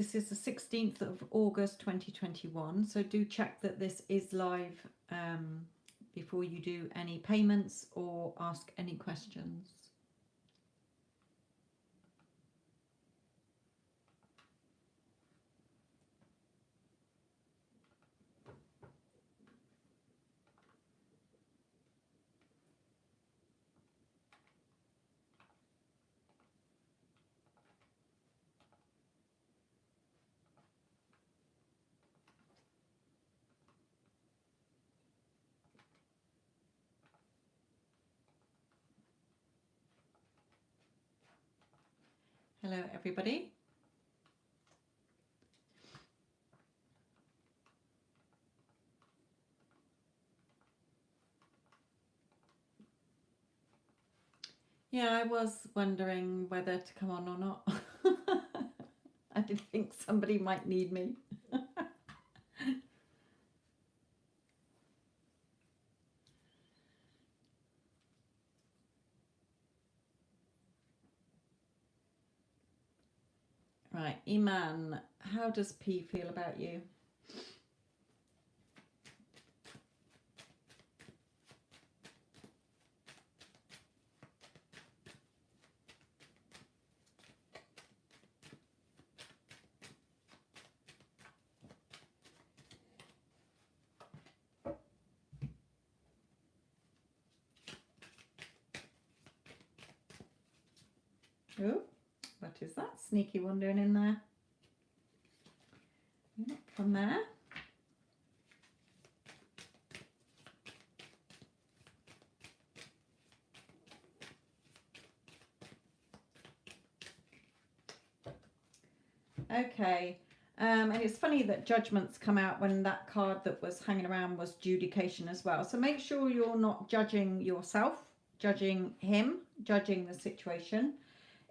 This is the 16th of August 2021, so do check that this is live before you do any payments or ask any questions. Hello everybody. Yeah, I was wondering whether to come on or not. I did think somebody might need me. Right, Iman, how does P feel about you? Oh, what is that sneaky one doing in there? Not from there. Okay. And it's funny that judgments come out when that card that was hanging around was judication as well. So make sure you're not judging yourself, judging him, judging the situation.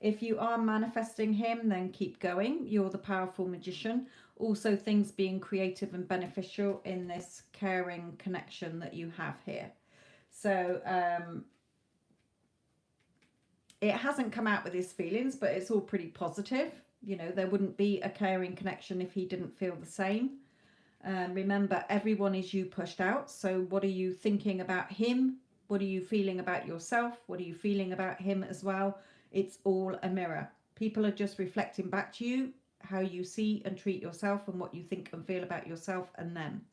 If you are manifesting him, then keep going. You're the powerful magician. Also, things being creative and beneficial in this caring connection that you have here. So it hasn't come out with his feelings, but it's all pretty positive. You know, there wouldn't be a caring connection if he didn't feel the same. Remember, everyone is you pushed out. So what are you thinking about him? What are you feeling about yourself? What are you feeling about him as well? It's all a mirror. People are just reflecting back to you how you see and treat yourself and what you think and feel about yourself and them.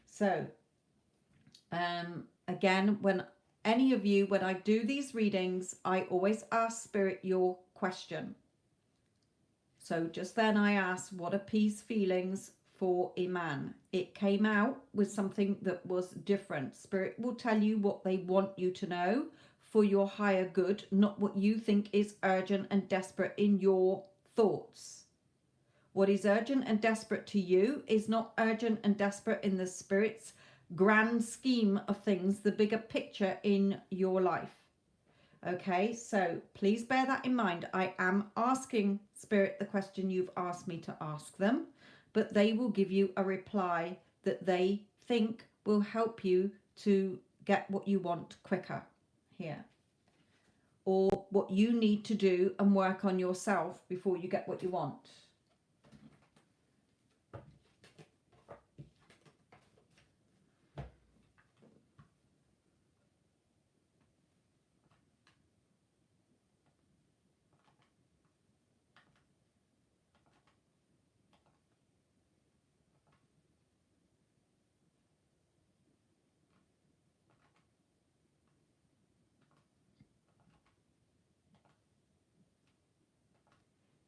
So again, when any of you, when I do these readings, I always ask Spirit your question. So just then I asked, what are P's feelings for Iman? It came out with something that was different. Spirit will tell you what they want you to know for your higher good, not what you think is urgent and desperate in your thoughts. What is urgent and desperate to you is not urgent and desperate in the Spirit's grand scheme of things, the bigger picture in your life. Okay, so please bear that in mind. I am asking Spirit the question you've asked me to ask them, but they will give you a reply that they think will help you to get what you want quicker here, or what you need to do and work on yourself before you get what you want.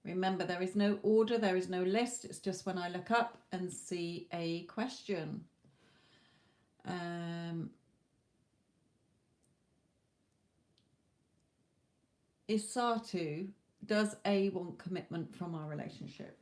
Remember, there is no order, there is no list. It's just when I look up and see a question. Asatu, does A want commitment from our relationship?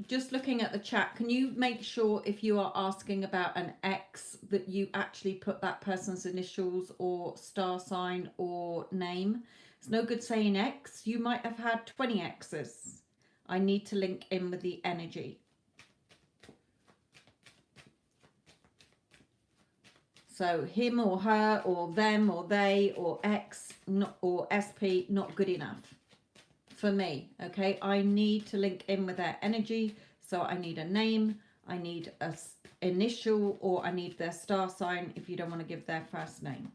Just looking at the chat, can you make sure if you are asking about an ex that you actually put that person's initials or star sign or name? It's no good saying ex. You might have had 20 exes. I need to link in with the energy. So him or her or them or they or X not, or SP, not good enough for me. Okay, I need to link in with their energy. So I need a name, I need a initial, or I need their star sign if you don't want to give their first name.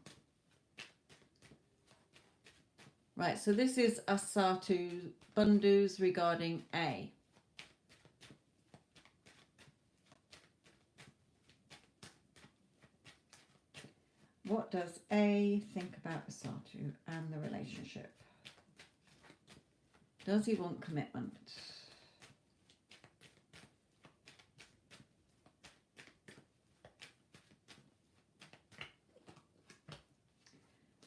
Right, so this is Asatu Bundus regarding A. What does A think about Asatu and the relationship? Does he want commitment?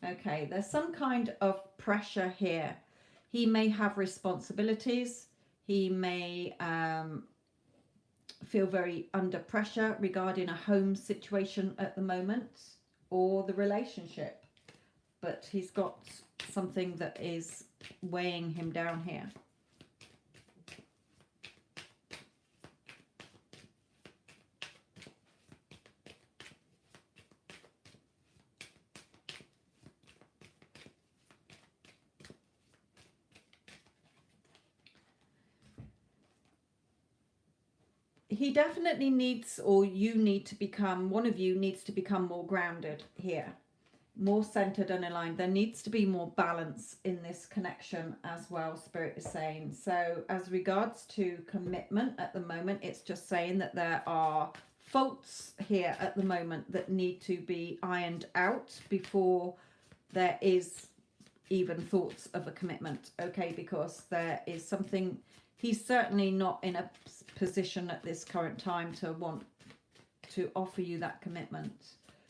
Okay, there's some kind of pressure here. He may have responsibilities. He may feel very under pressure regarding a home situation at the moment or the relationship. But he's got something that is weighing him down here. He definitely needs, or you need to become, one of you needs to become more grounded here, more centered and aligned. There needs to be more balance in this connection as well, Spirit is saying. So as regards to commitment at the moment, it's just saying that there are faults here at the moment that need to be ironed out before there is even thoughts of a commitment. Okay, because there is something, he's certainly not in a position at this current time to want to offer you that commitment,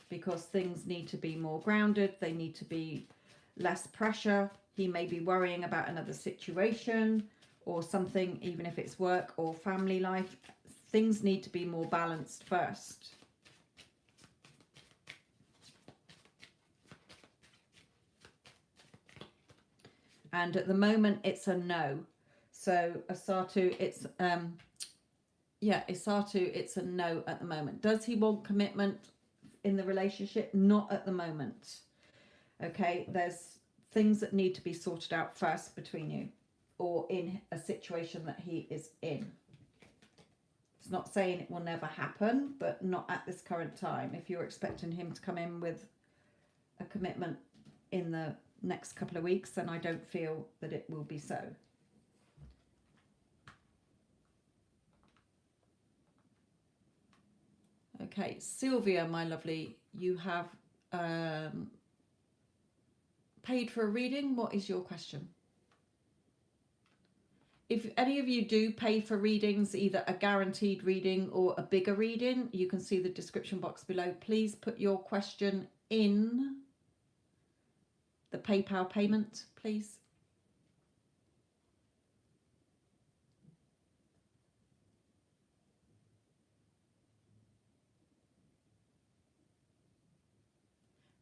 because things need to be more grounded, they need to be less pressure. He may be worrying about another situation or something, even if it's work or family life. Things need to be more balanced first. And at the moment it's a no. So Asatu, it's Asatu, it's a no at the moment. Does he want commitment in the relationship? Not at the moment. Okay, there's things that need to be sorted out first between you, or in a situation that he is in. It's not saying it will never happen, but not at this current time. If you're expecting him to come in with a commitment in the next couple of weeks, then I don't feel that it will be so. Okay, Sylvia, my lovely, you have paid for a reading. What is your question? If any of you do pay for readings, either a guaranteed reading or a bigger reading, you can see the description box below. Please put your question in the PayPal payment, please.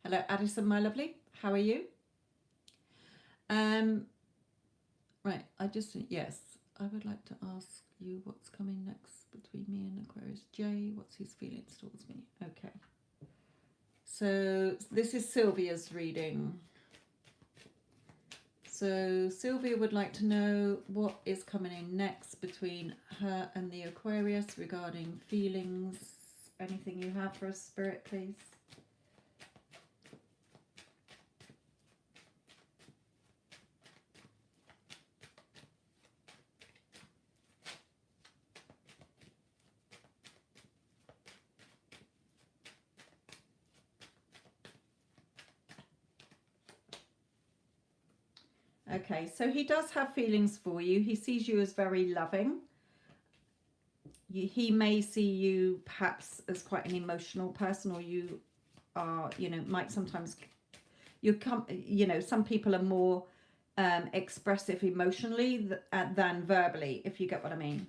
Hello, Addison, my lovely. How are you? Right, yes, I would like to ask you what's coming next between me and Aquarius J. What's his feelings towards me? Okay. So this is Sylvia's reading. So Sylvia would like to know what is coming in next between her and the Aquarius regarding feelings. Anything you have for us, Spirit, please? Okay, so he does have feelings for you. He sees you as very loving. He may see you perhaps as quite an emotional person, or you are, might sometimes, some people are more expressive emotionally than verbally, if you get what I mean.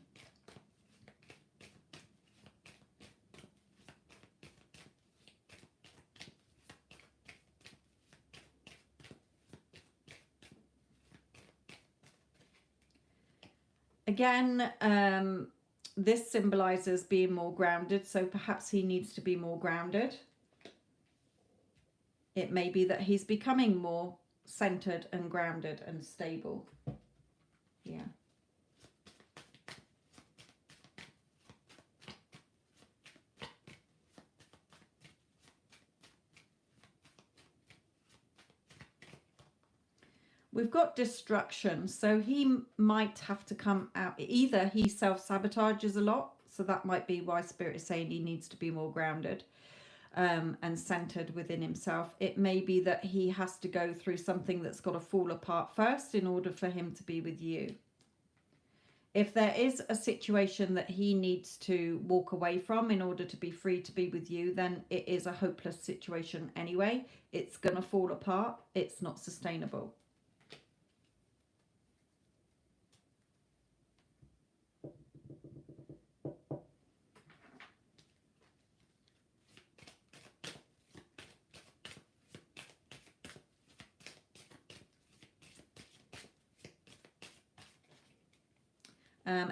Again, this symbolizes being more grounded, so perhaps he needs to be more grounded. It may be that he's becoming more centered and grounded and stable. Yeah. We've got destruction, so he might have to come out. Either he self-sabotages a lot, so that might be why Spirit is saying he needs to be more grounded and centered within himself. It may be that he has to go through something that's got to fall apart first in order for him to be with you. If there is a situation that he needs to walk away from in order to be free to be with you, then it is a hopeless situation anyway. It's going to fall apart. It's not sustainable.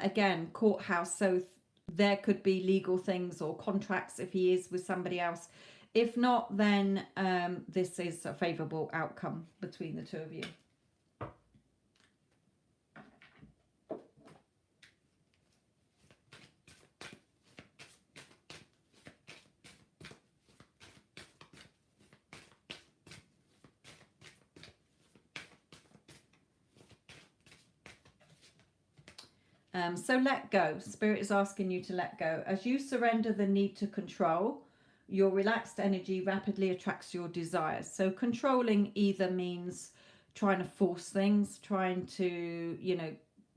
Again, courthouse, so there could be legal things or contracts if he is with somebody else. If not, then this is a favourable outcome between the two of you. So let go. Spirit is asking you to let go. As you surrender the need to control, your relaxed energy rapidly attracts your desires. So controlling either means trying to force things, trying to, you know,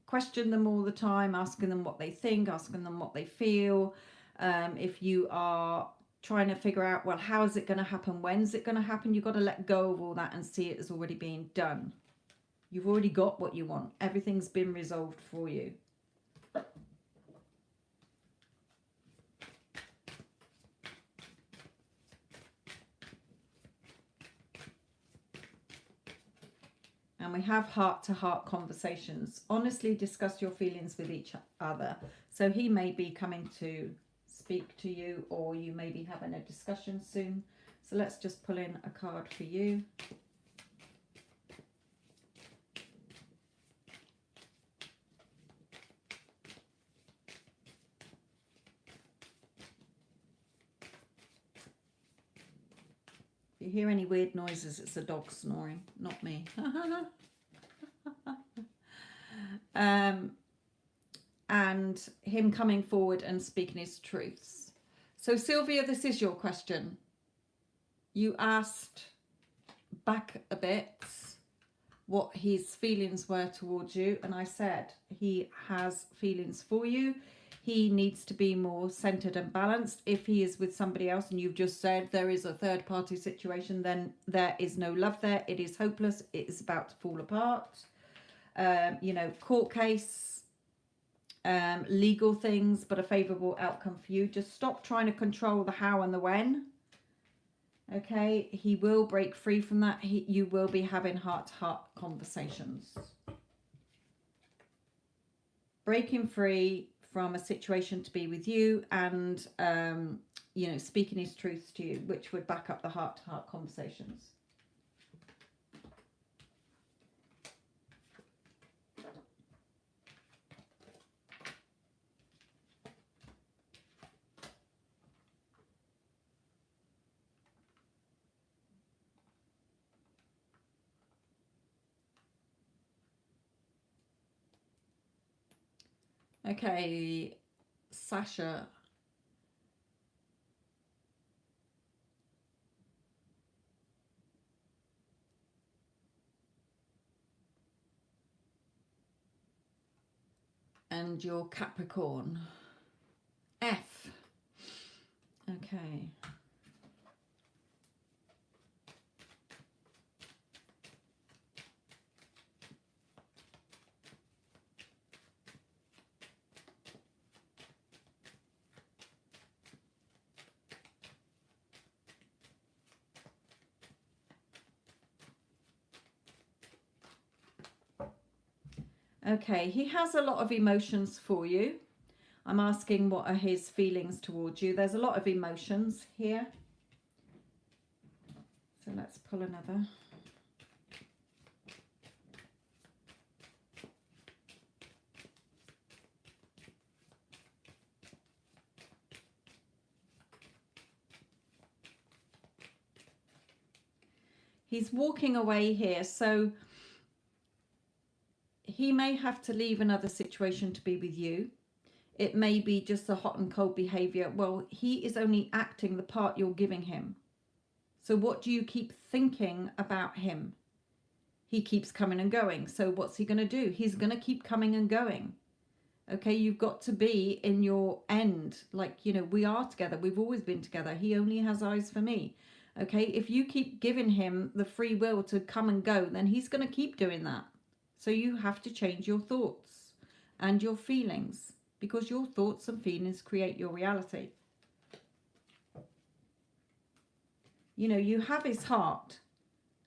question them all the time, asking them what they think, asking them what they feel. If you are trying to figure out, well, how is it going to happen? When's it going to happen? You've got to let go of all that and see it as already being done. You've already got what you want. Everything's been resolved for you. And we have heart-to-heart conversations. Honestly discuss your feelings with each other. So he may be coming to speak to you, or you may be having a discussion soon. So let's just pull in a card for you. If you hear any weird noises, it's a dog snoring, not me. And him coming forward and speaking his truths. So Sylvia, this is your question. You asked back a bit what his feelings were towards you, and I said he has feelings for you. He needs to be more centered and balanced. If he is with somebody else and you've just said there is a third party situation, then there is no love there. It is hopeless. It is about to fall apart. You know, court case, legal things, but a favourable outcome for you. Just stop trying to control the how and the when. Okay, he will break free from that. You will be having heart-to-heart conversations. Breaking free from a situation to be with you, and you know, speaking his truths to you, which would back up the heart-to-heart conversations. Okay, Sasha. And your Capricorn. F. Okay. Okay, he has a lot of emotions for you. I'm asking what are his feelings towards you. There's a lot of emotions here. So let's pull another. He's walking away here, so he may have to leave another situation to be with you. It may be just the hot and cold behavior. Well, he is only acting the part you're giving him. So what do you keep thinking about him? He keeps coming and going. So what's he going to do? He's going to keep coming and going. Okay, you've got to be in your end. Like, you know, we are together. We've always been together. He only has eyes for me. Okay, if you keep giving him the free will to come and go, then he's going to keep doing that. So you have to change your thoughts and your feelings, because your thoughts and feelings create your reality. You know, you have his heart,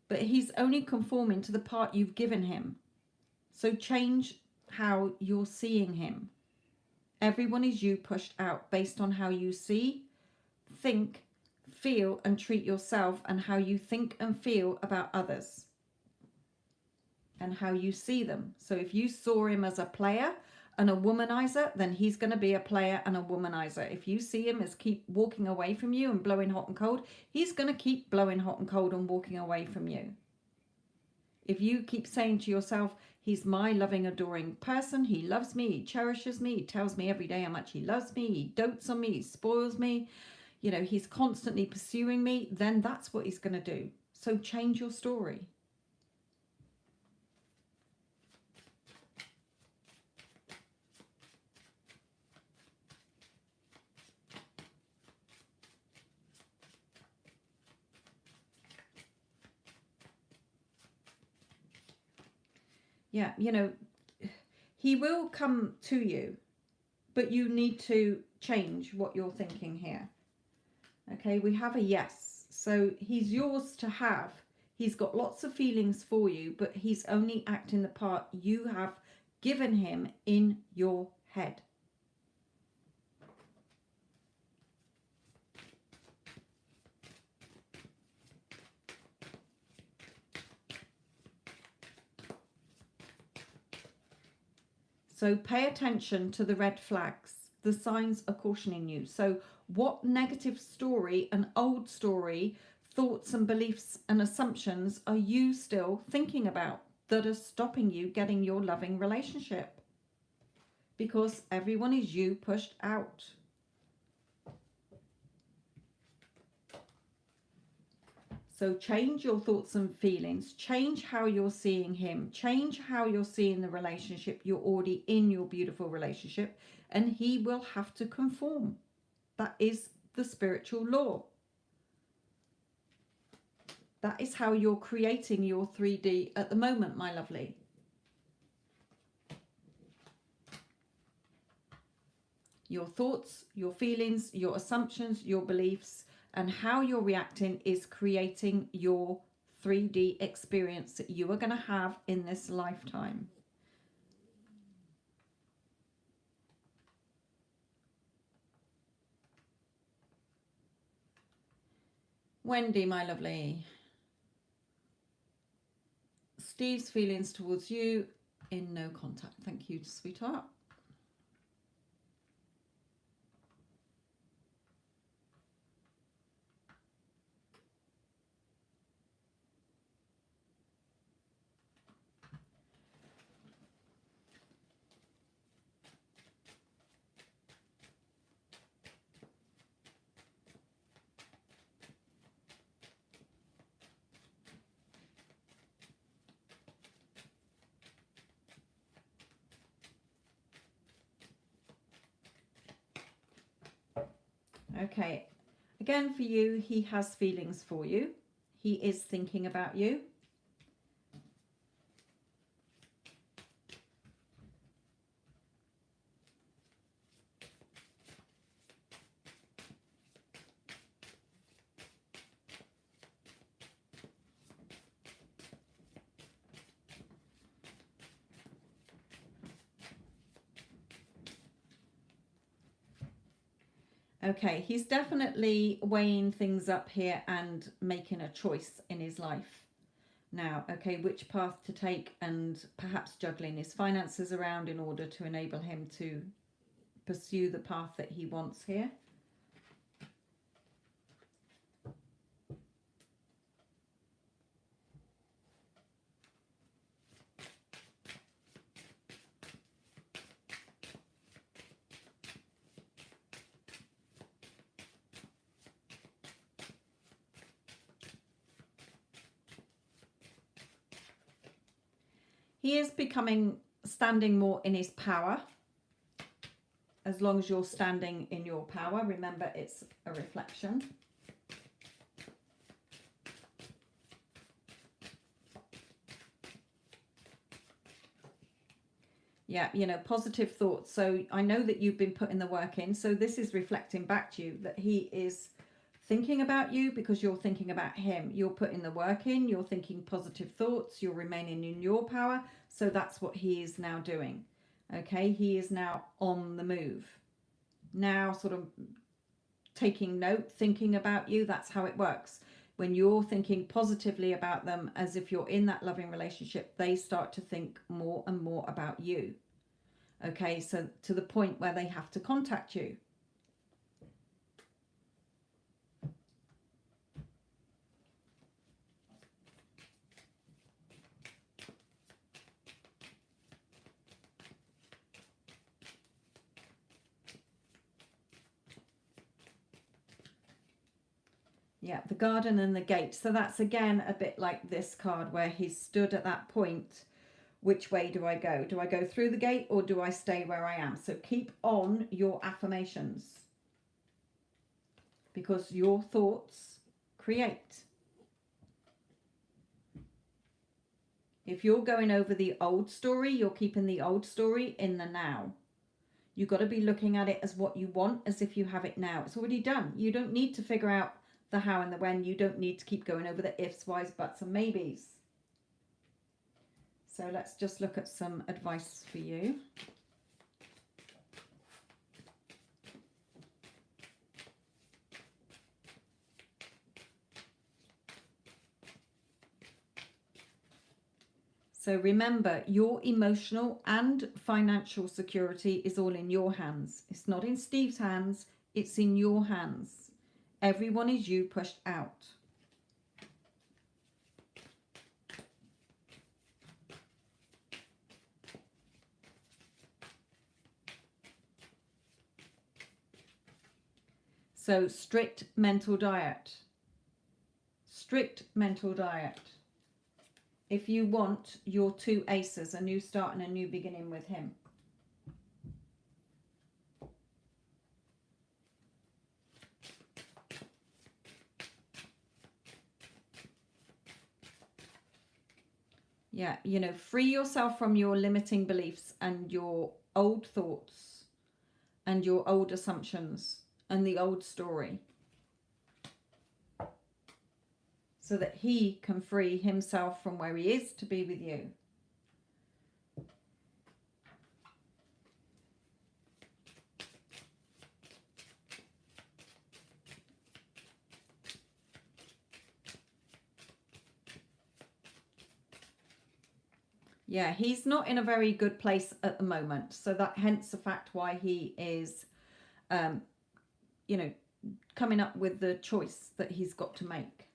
but he's only conforming to the part you've given him. So change how you're seeing him. Everyone is you pushed out based on how you see, think, feel and treat yourself, and how you think and feel about others and how you see them. So if you saw him as a player and a womanizer, then he's going to be a player and a womanizer. If you see him as keep walking away from you and blowing hot and cold, he's going to keep blowing hot and cold and walking away from you. If you keep saying to yourself, he's my loving, adoring person, he loves me, he cherishes me, he tells me every day how much he loves me, he dotes on me, he spoils me, you know, he's constantly pursuing me, then that's what he's going to do. So change your story. Yeah, you know, he will come to you, but you need to change what you're thinking here. Okay, we have a yes. So he's yours to have. He's got lots of feelings for you, but he's only acting the part you have given him in your head. So pay attention to the red flags. The signs are cautioning you. So what negative story, an old story, thoughts and beliefs and assumptions are you still thinking about that are stopping you getting your loving relationship? Because everyone is you pushed out. So change your thoughts and feelings, change how you're seeing him, change how you're seeing the relationship. You're already in your beautiful relationship, and he will have to conform. That is the spiritual law. That is how you're creating your 3D at the moment, my lovely. Your thoughts, your feelings, your assumptions, your beliefs, and how you're reacting is creating your 3D experience that you are going to have in this lifetime. Wendy, my lovely. Steve's feelings towards you in no contact. Thank you, sweetheart. Okay, again for you, he has feelings for you. He is thinking about you. Okay, he's definitely weighing things up here and making a choice in his life. Now, okay, which path to take, and perhaps juggling his finances around in order to enable him to pursue the path that he wants here. He is standing more in his power. As long as you're standing in your power, remember it's a reflection. Yeah, you know, positive thoughts. So I know that you've been putting the work in. So this is reflecting back to you that he is thinking about you because you're thinking about him. You're putting the work in, you're thinking positive thoughts, you're remaining in your power. So that's what he is now doing. Okay, he is now on the move. Now sort of taking note, thinking about you. That's how it works. When you're thinking positively about them, as if you're in that loving relationship, they start to think more and more about you. Okay, so to the point where they have to contact you. Yeah, the garden and the gate. So that's again a bit like this card where he's stood at that point. Which way do I go? Do I go through the gate or do I stay where I am? So keep on your affirmations, because your thoughts create. If you're going over the old story, you're keeping the old story in the now. You've got to be looking at it as what you want, as if you have it now. It's already done. You don't need to figure out the how and the when. You don't need to keep going over the ifs, whys, buts and maybes. So let's just look at some advice for you. So remember, your emotional and financial security is all in your hands. It's not in Steve's hands, it's in your hands. Everyone is you pushed out. So strict mental diet. Strict mental diet. If you want your two aces, a new start and a new beginning with him. Yeah, you know, free yourself from your limiting beliefs and your old thoughts and your old assumptions and the old story, so that he can free himself from where he is to be with you. Yeah, he's not in a very good place at the moment. So that hence the fact why he is, you know, coming up with the choice that he's got to make.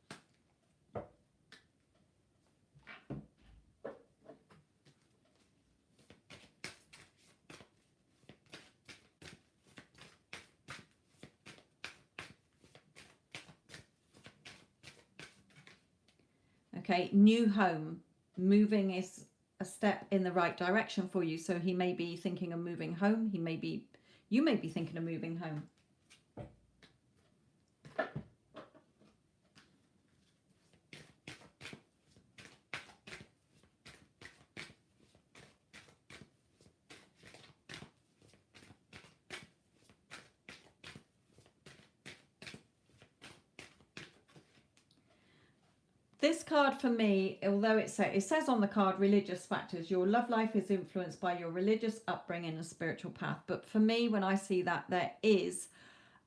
Okay, new home. Moving is a step in the right direction for you. So he may be thinking of moving home. You may be thinking of moving home. This card for me, although it says on the card religious factors, your love life is influenced by your religious upbringing and spiritual path. But for me, when I see that, there is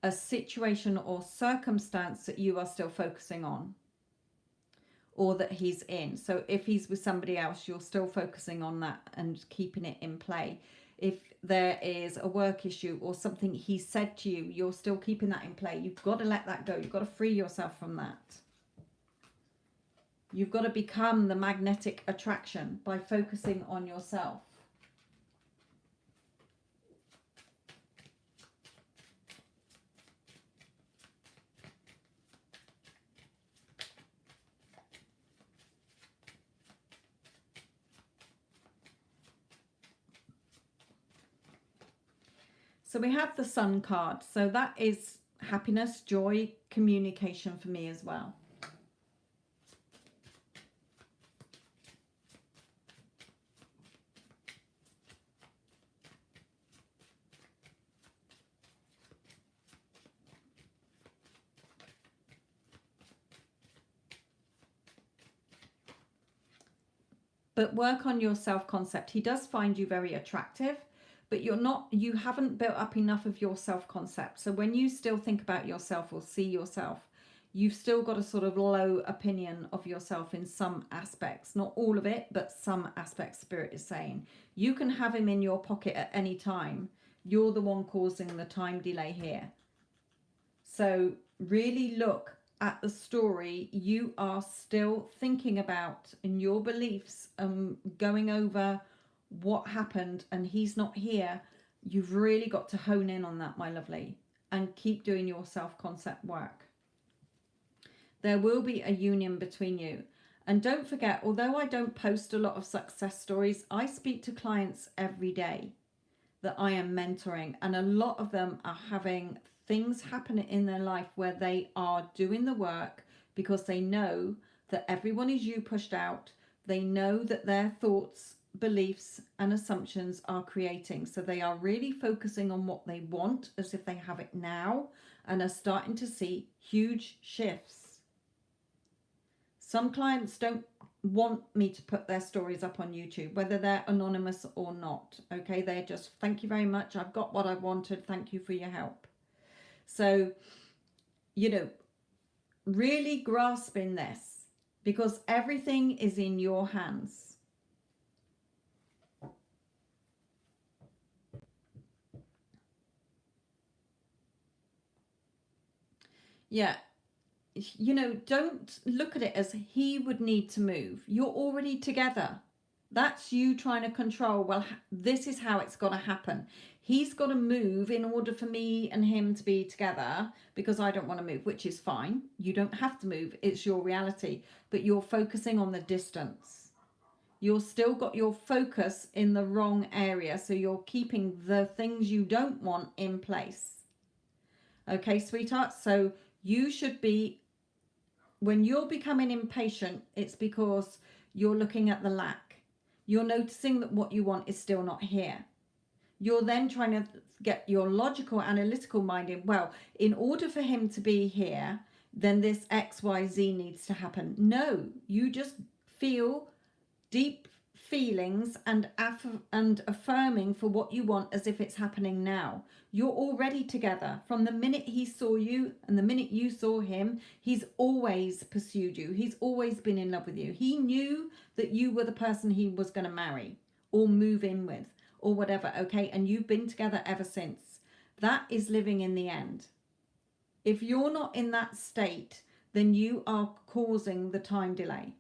a situation or circumstance that you are still focusing on, or that he's in. So if he's with somebody else, you're still focusing on that and keeping it in play. If there is a work issue or something he said to you, you're still keeping that in play. You've got to let that go. You've got to free yourself from that. You've got to become the magnetic attraction by focusing on yourself. So we have the Sun card. So that is happiness, joy, communication for me as well. But work on your self-concept. He does find you very attractive, but you haven't built up enough of your self-concept. So when you still think about yourself or see yourself, you've still got a sort of low opinion of yourself in some aspects. Not all of it, but some aspects, Spirit is saying. You can have him in your pocket at any time. You're the one causing the time delay here. So really look at the story you are still thinking about in your beliefs, going over what happened, and he's not here. You've really got to hone in on that, my lovely, and keep doing your self-concept work. There will be a union between you. And don't forget, although I don't post a lot of success stories, I speak to clients every day that I am mentoring, and a lot of them are having things happen in their life where they are doing the work because they know that everyone is you pushed out. They know that their thoughts, beliefs and assumptions are creating. So they are really focusing on what they want as if they have it now, and are starting to see huge shifts. Some clients don't want me to put their stories up on YouTube, whether they're anonymous or not. Okay, they're just, thank you very much, I've got what I wanted, thank you for your help. So, you know, really grasping this, because everything is in your hands. Yeah, you know, don't look at it as he would need to move. You're already together. That's you trying to control, well, this is how it's got to happen. He's got to move in order for me and him to be together because I don't want to move, which is fine. You don't have to move. It's your reality. But you're focusing on the distance. You're still got your focus in the wrong area. So you're keeping the things you don't want in place. Okay, sweetheart? So you should be, when you're becoming impatient, it's because you're looking at the lack. You're noticing that what you want is still not here. You're then trying to get your logical, analytical mind in, well, in order for him to be here, then this X, Y, Z needs to happen. No, you just feel deep feelings and affirming for what you want as if it's happening now. You're already together. From the minute he saw you and the minute you saw him, he's always pursued you. He's always been in love with you. He knew that you were the person he was going to marry or move in with or whatever, okay? And you've been together ever since. That is living in the end. If you're not in that state, then you are causing the time delay.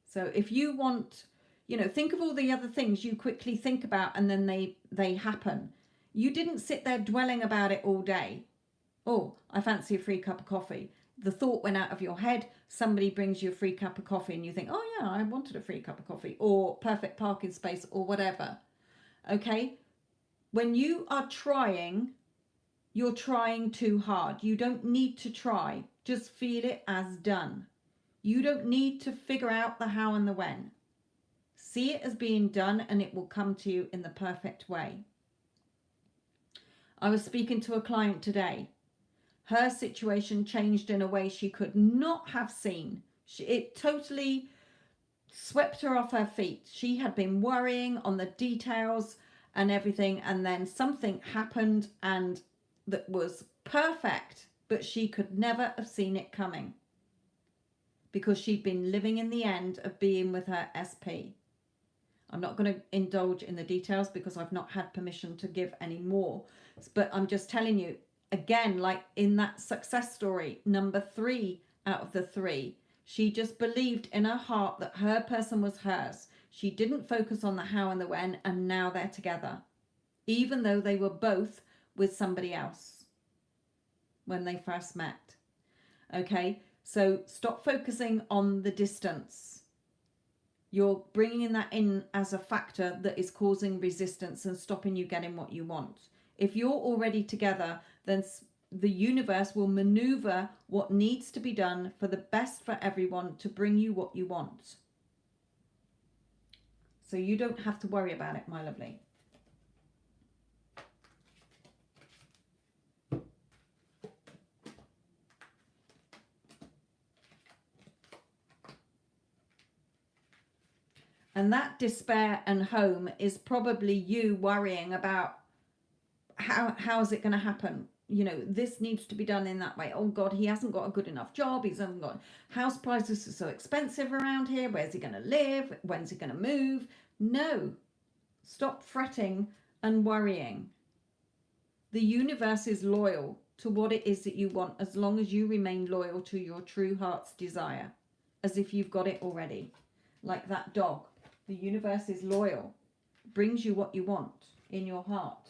So if you want, you know, think of all the other things you quickly think about and then they happen. You didn't sit there dwelling about it all day. Oh, I fancy a free cup of coffee. The thought went out of your head. Somebody brings you a free cup of coffee and you think, oh yeah, I wanted a free cup of coffee, or perfect parking space or whatever. Okay. When you are trying, you're trying too hard. You don't need to try. Just feel it as done. You don't need to figure out the how and the when. See it as being done and it will come to you in the perfect way. I was speaking to a client today. Her situation changed in a way she could not have seen. It totally swept her off her feet. She had been worrying on the details and everything, and then something happened and that was perfect, but she could never have seen it coming because she'd been living in the end of being with her SP. I'm not going to indulge in the details because I've not had permission to give any more, but I'm just telling you, again, like in that success story, number 3 out of the 3, she just believed in her heart that her person was hers. She didn't focus on the how and the when, and now they're together, even though they were both with somebody else when they first met. Okay, so stop focusing on the distance. You're bringing that in as a factor that is causing resistance and stopping you getting what you want. If you're already together, then the universe will maneuver what needs to be done for the best for everyone to bring you what you want. So you don't have to worry about it, my lovely. And that despair and home is probably you worrying about how is it going to happen? You know, this needs to be done in that way. Oh God, he hasn't got a good enough job. He hasn't got, house prices are so expensive around here. Where's he going to live? When's he going to move? No, stop fretting and worrying. The universe is loyal to what it is that you want, as long as you remain loyal to your true heart's desire, as if you've got it already. Like that dog. The universe is loyal, brings you what you want in your heart.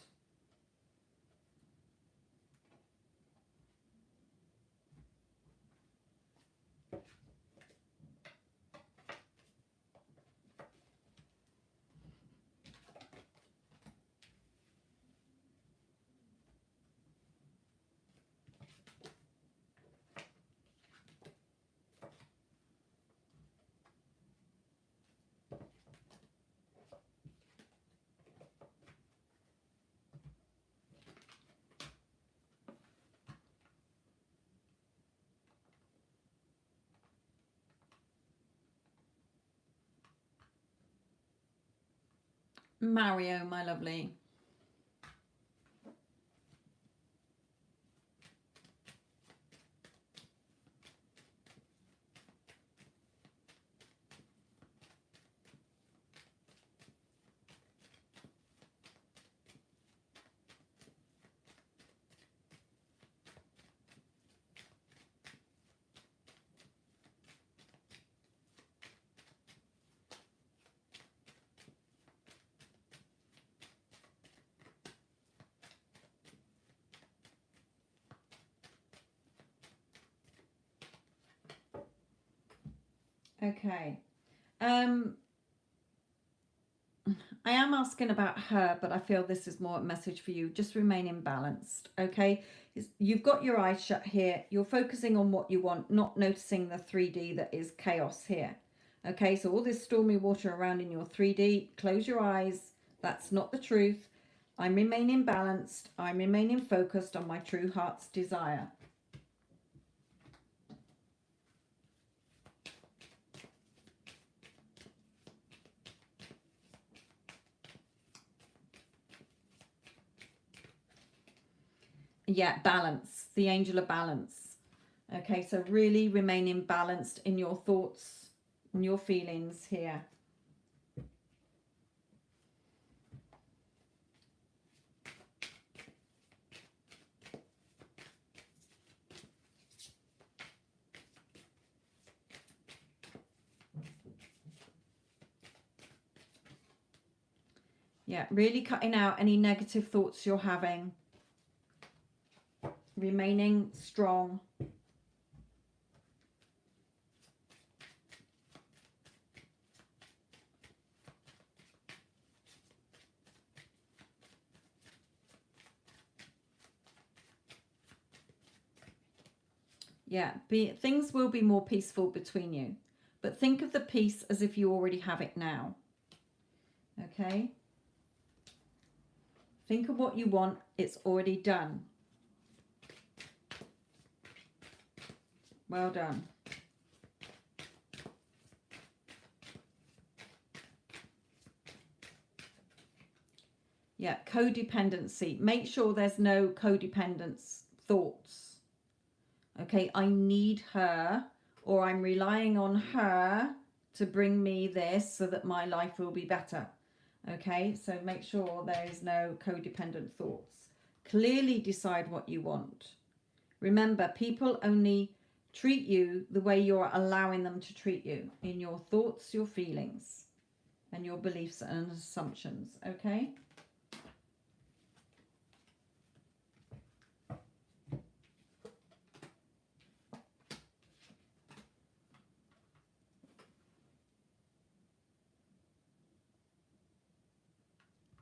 Mario, my lovely. Okay. I am asking about her, but I feel this is more a message for you. Just remaining balanced, okay? You've got your eyes shut here. You're focusing on what you want, not noticing the 3D that is chaos here. Okay, so all this stormy water around in your 3D, close your eyes. That's not the truth. I'm remaining balanced. I'm remaining focused on my true heart's desire. Yeah, balance, the angel of balance. Okay, so really remaining balanced in your thoughts and your feelings here. Yeah, really cutting out any negative thoughts you're having. Remaining strong. Yeah, things will be more peaceful between you. But think of the peace as if you already have it now. Okay? Think of what you want. It's already done. Well done. Yeah, codependency. Make sure there's no codependence thoughts. Okay, I need her, or I'm relying on her to bring me this so that my life will be better. Okay, so make sure there is no codependent thoughts. Clearly decide what you want. Remember, people only treat you the way you're allowing them to treat you, in your thoughts, your feelings, and your beliefs and assumptions. Okay.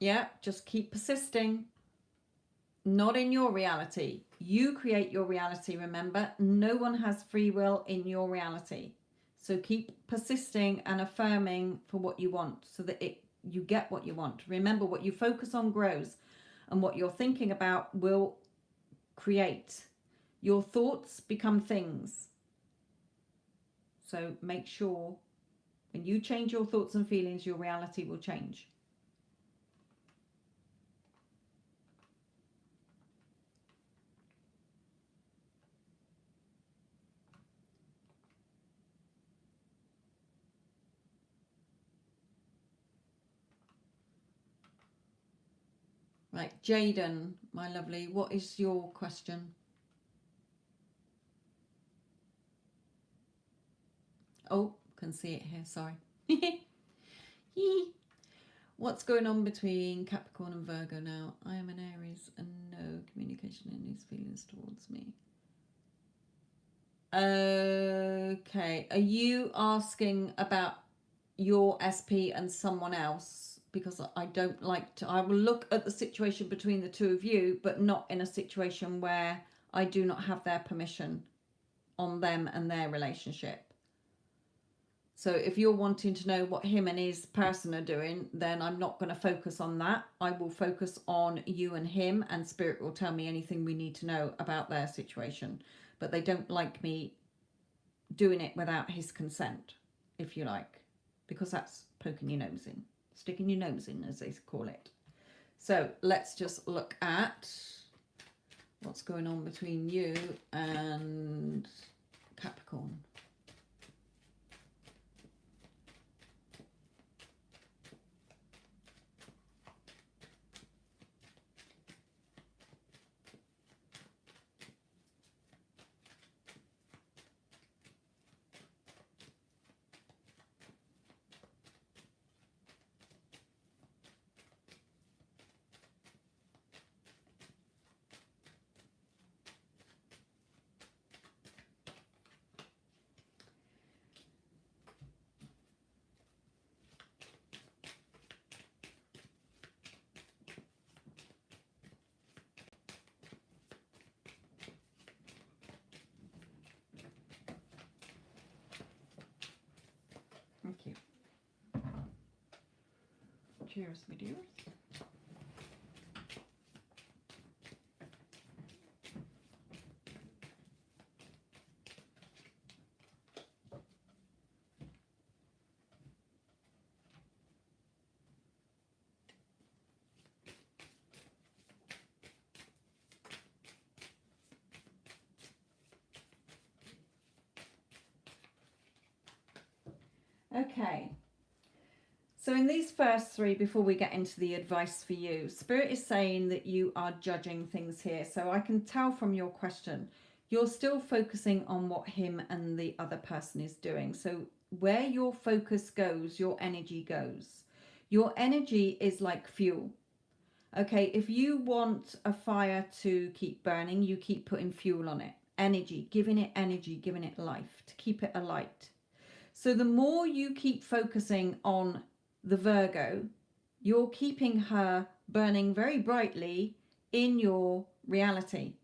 Yeah, just keep persisting. Not in your reality. You create your reality, remember. No one has free will in your reality. So keep persisting and affirming for what you want so that you get what you want. Remember, what you focus on grows, and what you're thinking about will create. Your thoughts become things. So make sure when you change your thoughts and feelings, your reality will change. Right, Jaden, my lovely, what is your question? Oh, can see it here, sorry. What's going on between Capricorn and Virgo now? I am an Aries and no communication in these feelings towards me. Okay, are you asking about your SP and someone else? Because I don't like to, I will look at the situation between the two of you, but not in a situation where I do not have their permission on them and their relationship. So if you're wanting to know what him and his person are doing, then I'm not going to focus on that. I will focus on you and him, and Spirit will tell me anything we need to know about their situation. But they don't like me doing it without his consent, if you like, because that's poking your nose in, sticking your nose in, as they call it. So let's just look at what's going on between you and Capricorn. Thank you. Cheers, my dears. Okay. So in these first three, before we get into the advice for you, Spirit is saying that you are judging things here. So I can tell from your question, you're still focusing on what him and the other person is doing. So where your focus goes, your energy goes. Your energy is like fuel. Okay, if you want a fire to keep burning, you keep putting fuel on it. Energy, giving it life to keep it alight. So the more you keep focusing on the Virgo, you're keeping her burning very brightly in your reality.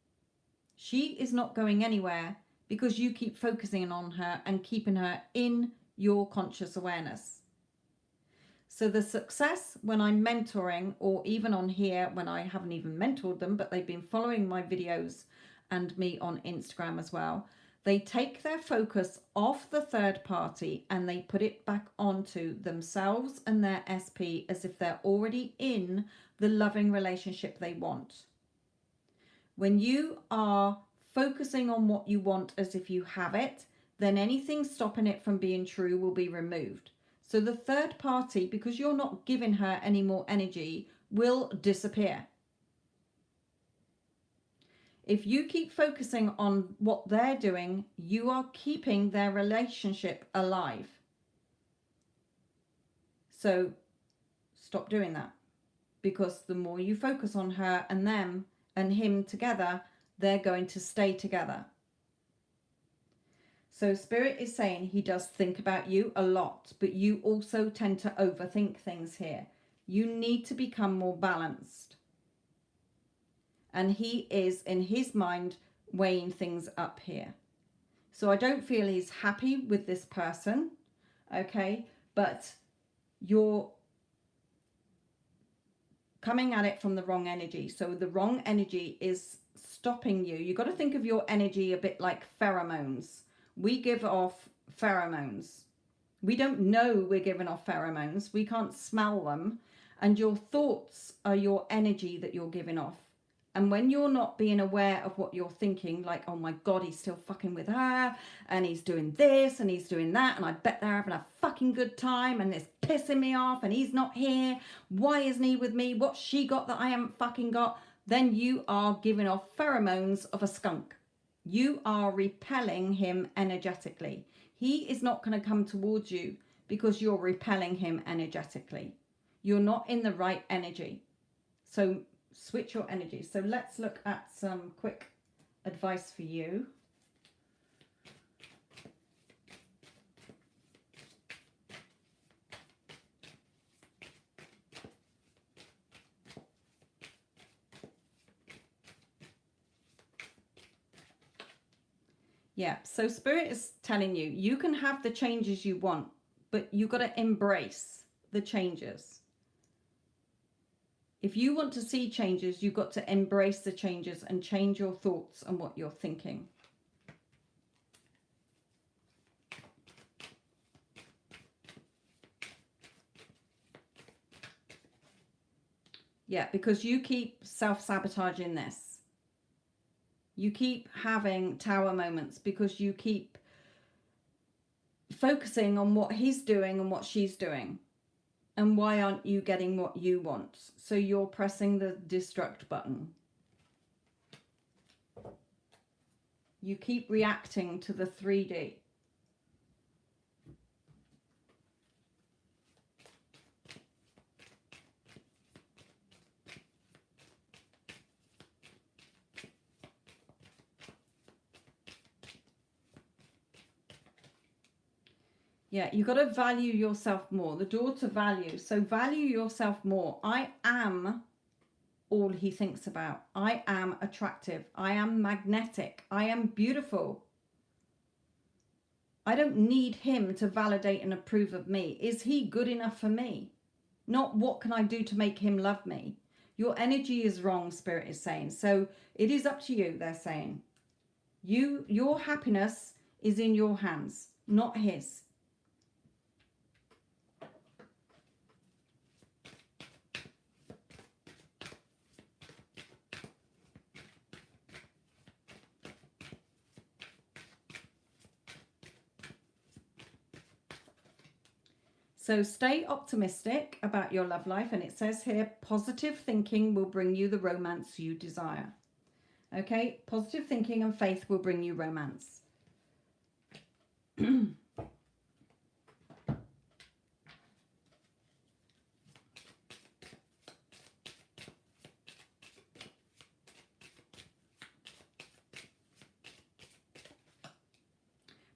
She is not going anywhere because you keep focusing on her and keeping her in your conscious awareness. So the success when I'm mentoring, or even on here when I haven't even mentored them, but they've been following my videos and me on Instagram as well, they take their focus off the third party and they put it back onto themselves and their SP as if they're already in the loving relationship they want. When you are focusing on what you want as if you have it, then anything stopping it from being true will be removed. So the third party, because you're not giving her any more energy, will disappear. If you keep focusing on what they're doing, you are keeping their relationship alive. So stop doing that, because the more you focus on her and them and him together, they're going to stay together. So Spirit is saying he does think about you a lot, but you also tend to overthink things here. You need to become more balanced. And he is, in his mind, weighing things up here. So I don't feel he's happy with this person, okay? But you're coming at it from the wrong energy. So the wrong energy is stopping you. You've got to think of your energy a bit like pheromones. We give off pheromones. We don't know we're giving off pheromones. We can't smell them. And your thoughts are your energy that you're giving off. And when you're not being aware of what you're thinking, like, oh my God, he's still fucking with her, and he's doing this, and he's doing that, and I bet they're having a fucking good time, and it's pissing me off, and he's not here. Why isn't he with me? What's she got that I haven't fucking got? Then you are giving off pheromones of a skunk. You are repelling him energetically. He is not going to come towards you because you're repelling him energetically. You're not in the right energy. So switch your energy. So let's look at some quick advice for you. Yeah, so Spirit is telling you, you can have the changes you want, but you've got to embrace the changes. If you want to see changes, you've got to embrace the changes and change your thoughts and what you're thinking. Yeah, because you keep self-sabotaging this. You keep having tower moments because you keep focusing on what he's doing and what she's doing. And why aren't you getting what you want? So you're pressing the destruct button. You keep reacting to the 3D. Yeah, you've got to value yourself more. The door to value. So value yourself more. I am all he thinks about. I am attractive. I am magnetic. I am beautiful. I don't need him to validate and approve of me. Is he good enough for me? Not what can I do to make him love me? Your energy is wrong, Spirit is saying. So it is up to you, they're saying. Your happiness is in your hands, not his. So stay optimistic about your love life. And it says here, positive thinking will bring you the romance you desire. Okay, positive thinking and faith will bring you romance.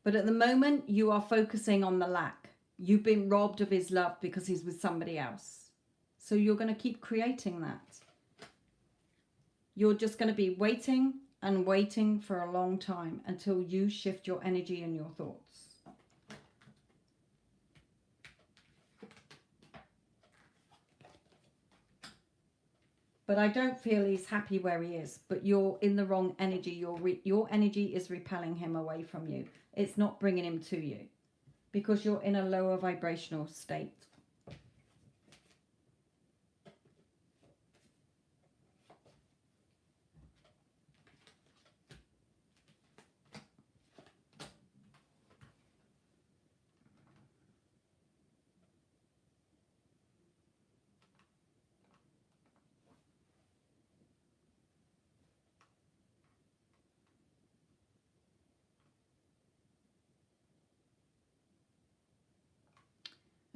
But at the moment, you are focusing on the lack. You've been robbed of his love because he's with somebody else. So you're going to keep creating that. You're just going to be waiting and waiting for a long time until you shift your energy and your thoughts. But I don't feel he's happy where he is. But you're in the wrong energy. Your energy is repelling him away from you. It's not bringing him to you. Because you're in a lower vibrational state.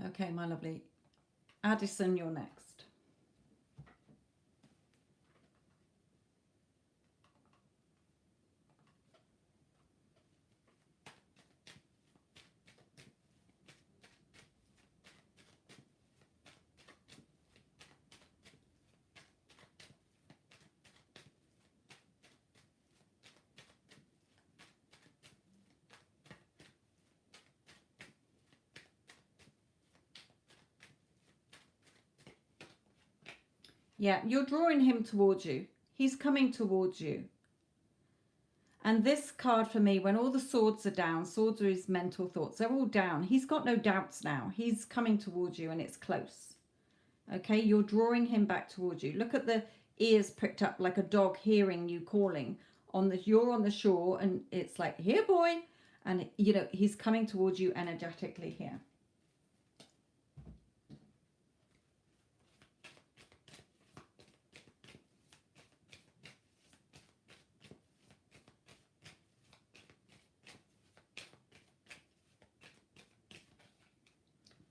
Okay, my lovely. Addison, you're next. Yeah, you're drawing him towards you. He's coming towards you. And this card for me, when all the swords are down, swords are his mental thoughts, they're all down. He's got no doubts now. He's coming towards you and it's close. Okay, you're drawing him back towards you. Look at the ears pricked up like a dog hearing you calling. You're on the shore and it's like, here boy. And you know, he's coming towards you energetically here.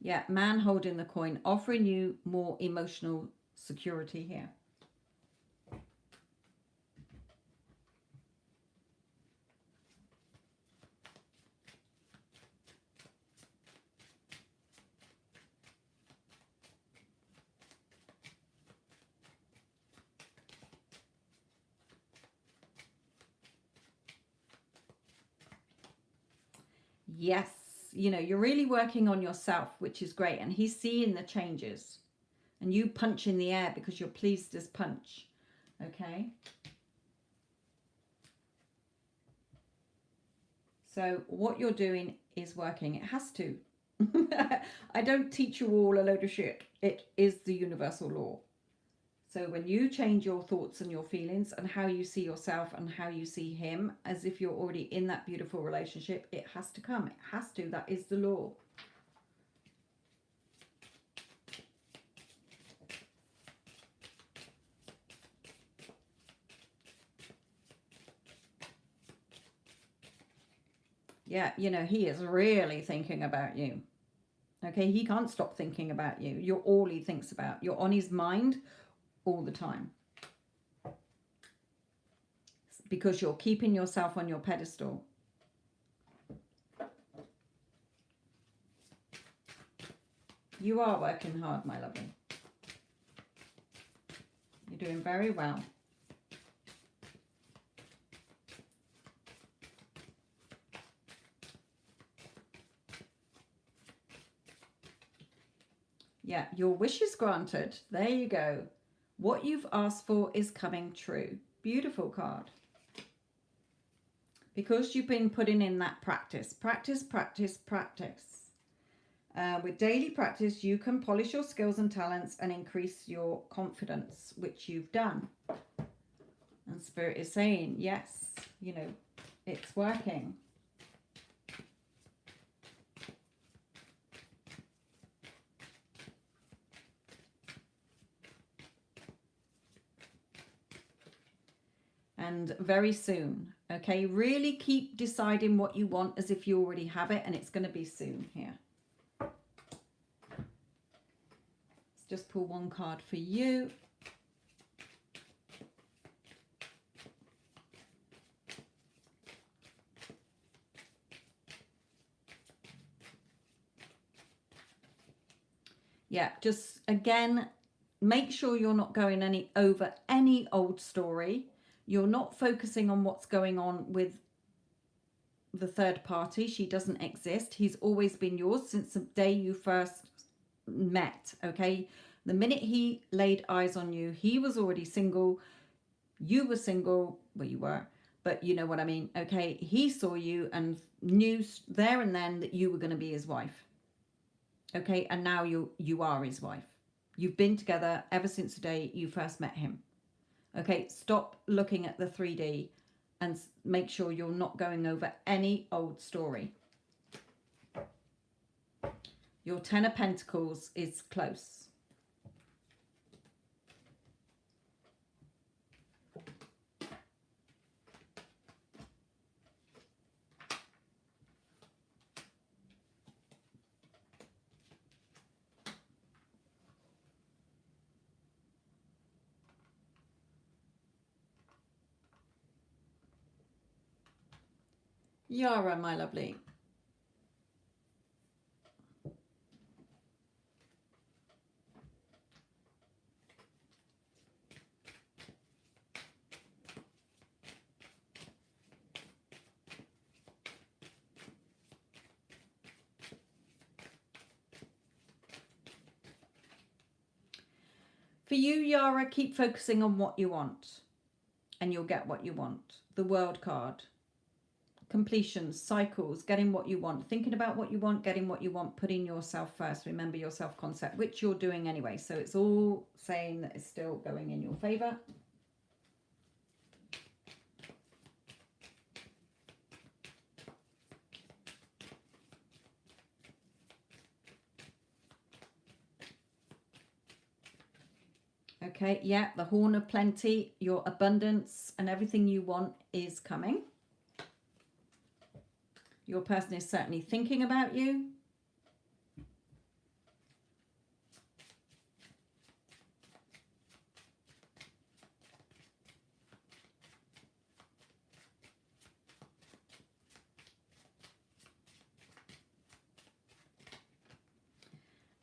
Yeah, man holding the coin, offering you more emotional security here. Yes, you know, you're really working on yourself, which is great. And he's seeing the changes. And you punch in the air because you're pleased as punch. Okay. So what you're doing is working. It has to. I don't teach you all a load of shit. It is the universal law. So when you change your thoughts and your feelings and how you see yourself and how you see him, as if you're already in that beautiful relationship, it has to come. It has to. That is the law. Yeah, you know, he is really thinking about you. Okay, he can't stop thinking about you. You're all he thinks about. You're on his mind all the time. Because you're keeping yourself on your pedestal. You are working hard, my lovely. You're doing very well. Yeah, your wish is granted. There you go. What you've asked for is coming true. Beautiful card. Because you've been putting in that practice. Practice, practice, practice. With daily practice, you can polish your skills and talents and increase your confidence, which you've done. And Spirit is saying, yes, you know, it's working. And very soon, okay? Really keep deciding what you want as if you already have it, and it's going to be soon here. Let's just pull one card for you. Yeah, just again, make sure you're not going over any old story. You're not focusing on what's going on with the third party. She doesn't exist. He's always been yours since the day you first met, okay? The minute he laid eyes on you, he was already single. You were single. Well, you were, but you know what I mean, okay? He saw you and knew there and then that you were going to be his wife, okay? And now you are his wife. You've been together ever since the day you first met him. Okay, stop looking at the 3D and make sure you're not going over any old story. Your 10 of Pentacles is close. Yara, my lovely. For you, Yara, keep focusing on what you want and you'll get what you want. The World card. Completions, cycles, getting what you want, thinking about what you want, getting what you want, putting yourself first. Remember your self-concept, which you're doing anyway. So it's all saying that it's still going in your favor. Okay, yeah, the horn of plenty, your abundance and everything you want is coming. Your person is certainly thinking about you.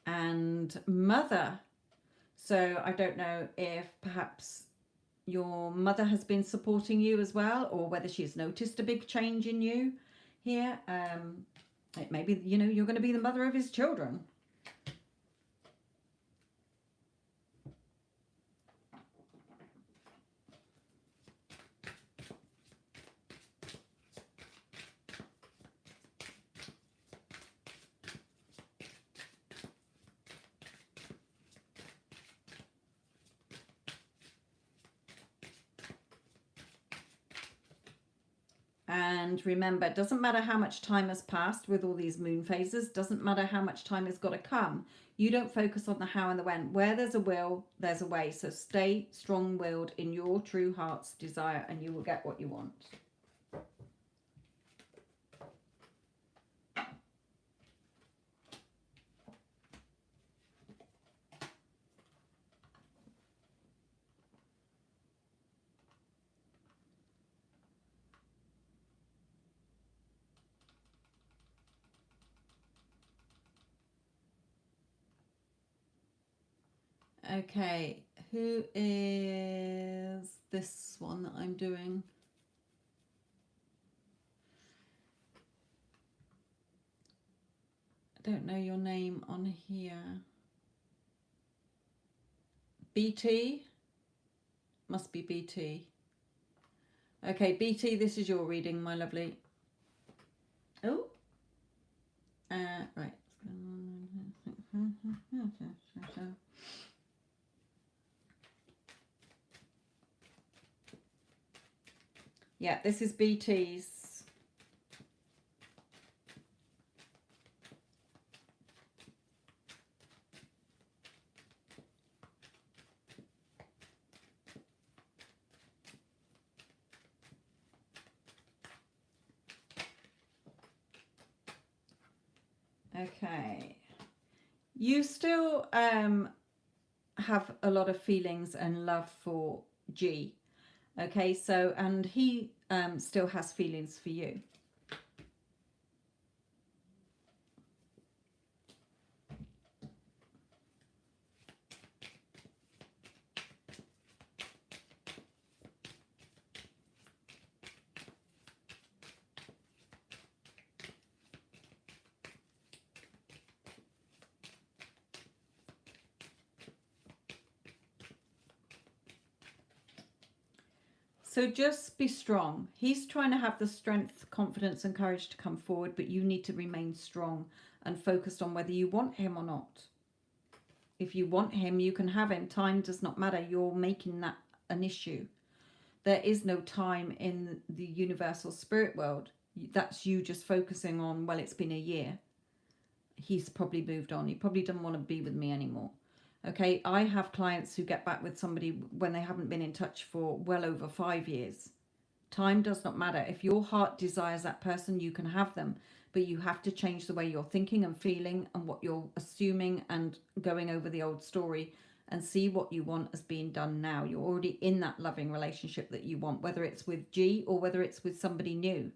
And mother. So I don't know if perhaps your mother has been supporting you as well, or whether she's noticed a big change in you here. It may be, you know, you're going to be the mother of his children. And remember, it doesn't matter how much time has passed with all these moon phases, doesn't matter how much time has got to come. You don't focus on the how and the when. Where there's a will, there's a way. So stay strong-willed in your true heart's desire and you will get what you want. Okay, who is this one that I'm doing? I don't know your name on here. BT? Must be BT. Okay, BT, this is your reading, my lovely. Oh. Right. Yeah, this is BT's. Okay. You still have a lot of feelings and love for G. Okay, so, and he still has feelings for you. So just be strong. He's trying to have the strength, confidence and courage to come forward, but you need to remain strong and focused on whether you want him or not. If you want him, you can have him. Time does not matter. You're making that an issue. There is no time in the universal spirit world. That's you just focusing on, well, it's been a year. He's probably moved on. He probably doesn't want to be with me anymore. Okay, I have clients who get back with somebody when they haven't been in touch for well over 5 years. Time does not matter. If your heart desires that person, you can have them. But you have to change the way you're thinking and feeling and what you're assuming and going over the old story and see what you want as being done now. You're already in that loving relationship that you want, whether it's with G or whether it's with somebody new.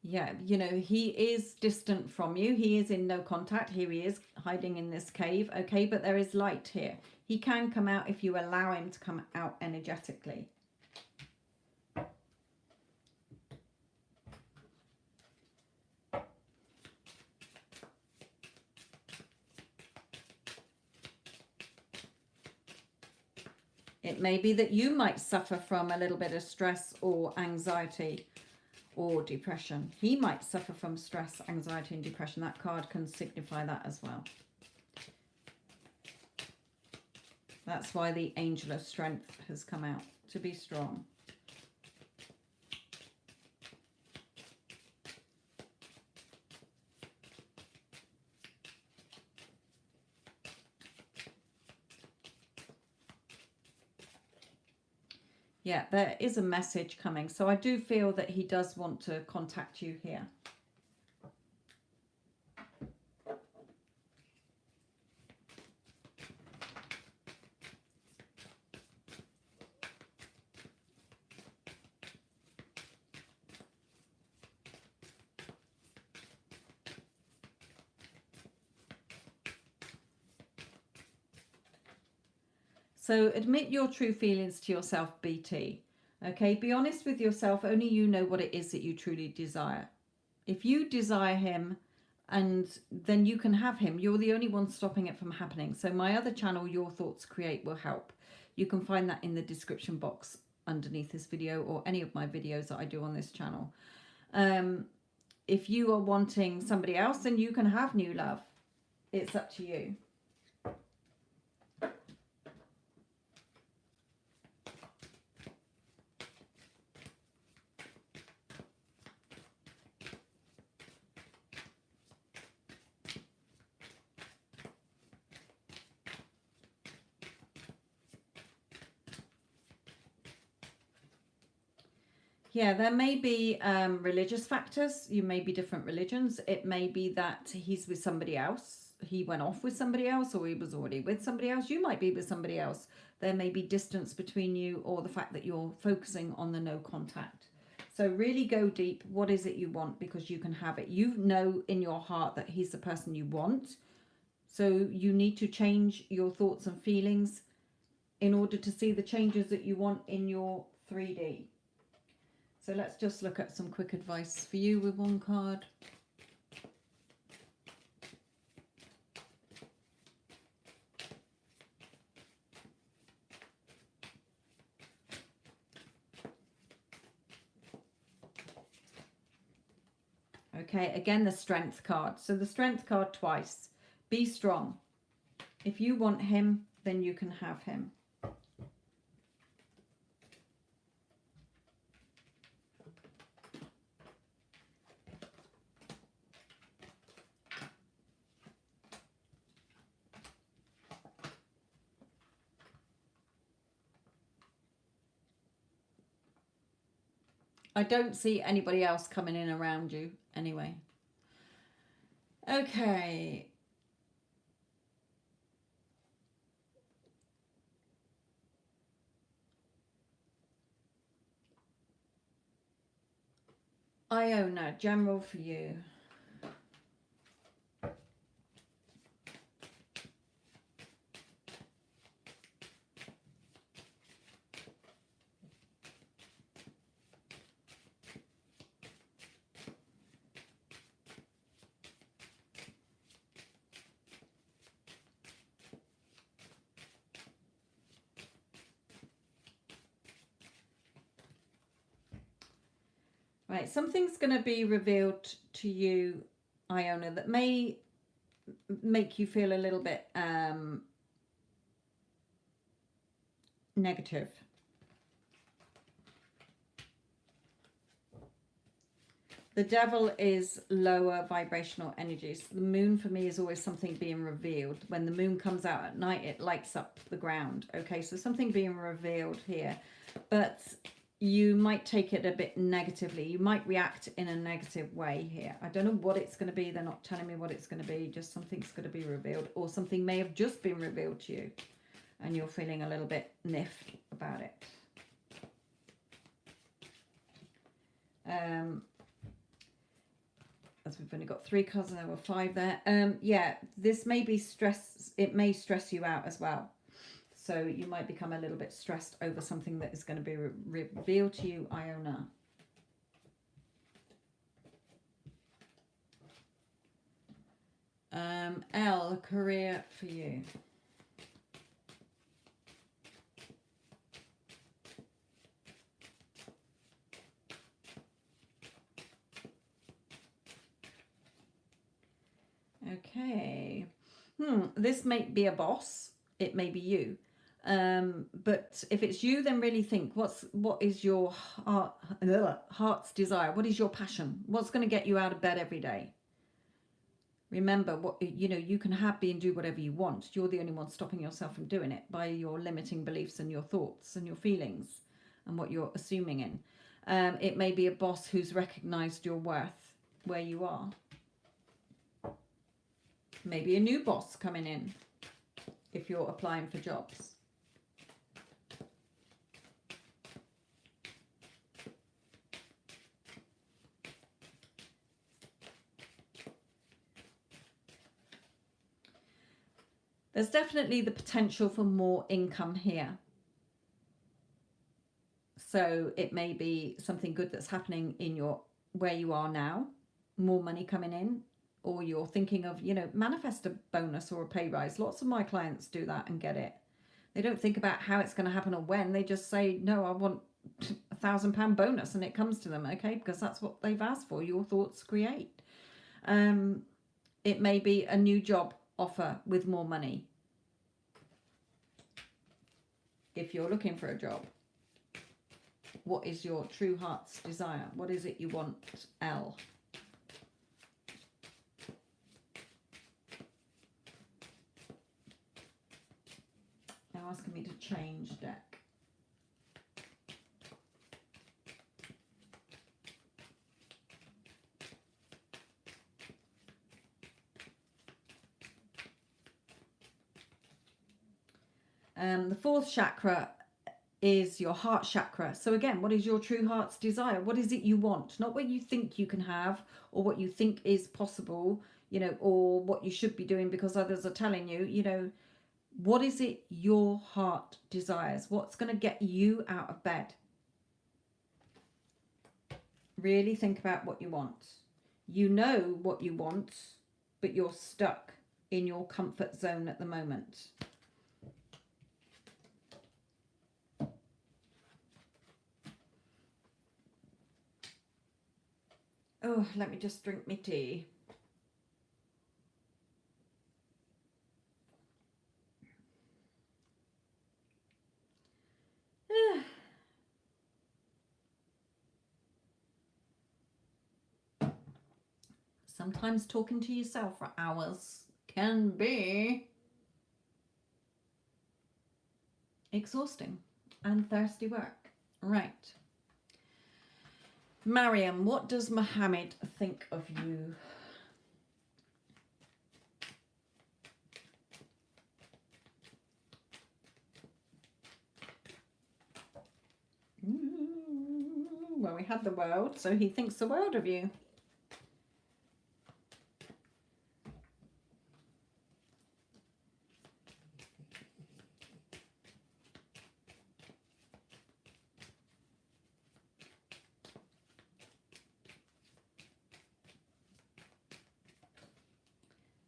Yeah, you know, he is distant from you. He is in no contact. Here he is hiding in this cave. Okay, but there is light here. He can come out if you allow him to come out energetically. It may be that you might suffer from a little bit of stress or anxiety or depression. He might suffer from stress, anxiety and depression. That card can signify that as well. That's why the Angel of Strength has come out, to be strong. Yeah, there is a message coming. So I do feel that he does want to contact you here. So admit your true feelings to yourself, BT. Okay, be honest with yourself. Only you know what it is that you truly desire. If you desire him, and then you can have him. You're the only one stopping it from happening. So my other channel, Your Thoughts Create, will help. You can find that in the description box underneath this video or any of my videos that I do on this channel. If you are wanting somebody else, then you can have new love. It's up to you. Yeah, there may be religious factors. You may be different religions. It may be that he's with somebody else. He went off with somebody else, or he was already with somebody else. You might be with somebody else. There may be distance between you, or the fact that you're focusing on the no contact. So really go deep. What is it you want? Because you can have it. You know in your heart that he's the person you want. So you need to change your thoughts and feelings in order to see the changes that you want in your 3D. So let's just look at some quick advice for you with one card. Okay, again, the Strength card. So the Strength card twice. Be strong. If you want him, then you can have him. I don't see anybody else coming in around you anyway. Okay. Iona, general for you. Right, something's going to be revealed to you, Iona, that may make you feel a little bit negative. The devil is lower vibrational energies. The moon for me is always something being revealed. When the moon comes out at night, it lights up the ground. Okay, so something being revealed here. But you might take it a bit negatively. You might react in a negative way here. I don't know what it's going to be. They're not telling me what it's going to be. Just something's going to be revealed, or something may have just been revealed to you and you're feeling a little bit miffed about it. as we've only got 3 cards and there were 5 there. Yeah, this may be stress. It may stress you out as well. So you might become a little bit stressed over something that is going to be revealed to you, Iona. L, career for you. Okay. This may be a boss. It may be you. But if it's you, then really think, what is your heart's desire? What is your passion? What's going to get you out of bed every day? Remember, you can happy and do whatever you want. You're the only one stopping yourself from doing it by your limiting beliefs and your thoughts and your feelings and what you're assuming in. It may be a boss who's recognized your worth where you are. Maybe a new boss coming in if you're applying for jobs. There's definitely the potential for more income here. So it may be something good that's happening in where you are now, more money coming in, or you're thinking of, manifest a bonus or a pay rise. Lots of my clients do that and get it. They don't think about how it's going to happen or when. They just say, no, I want £1,000 bonus, and it comes to them, okay? Because that's what they've asked for. Your thoughts create. It may be a new job offer with more money. If you're looking for a job, what is your true heart's desire? What is it you want, L? They're asking me to change deck. The 4th chakra is your heart chakra. So again, what is your true heart's desire? What is it you want? Not what you think you can have or what you think is possible, or what you should be doing because others are telling you, what is it your heart desires? What's going to get you out of bed? Really think about what you want. You know what you want, but you're stuck in your comfort zone at the moment. Oh, let me just drink my tea. Sometimes talking to yourself for hours can be exhausting and thirsty work. Right. Mariam, what does Mohammed think of you? Well, we had the world, so he thinks the world of you.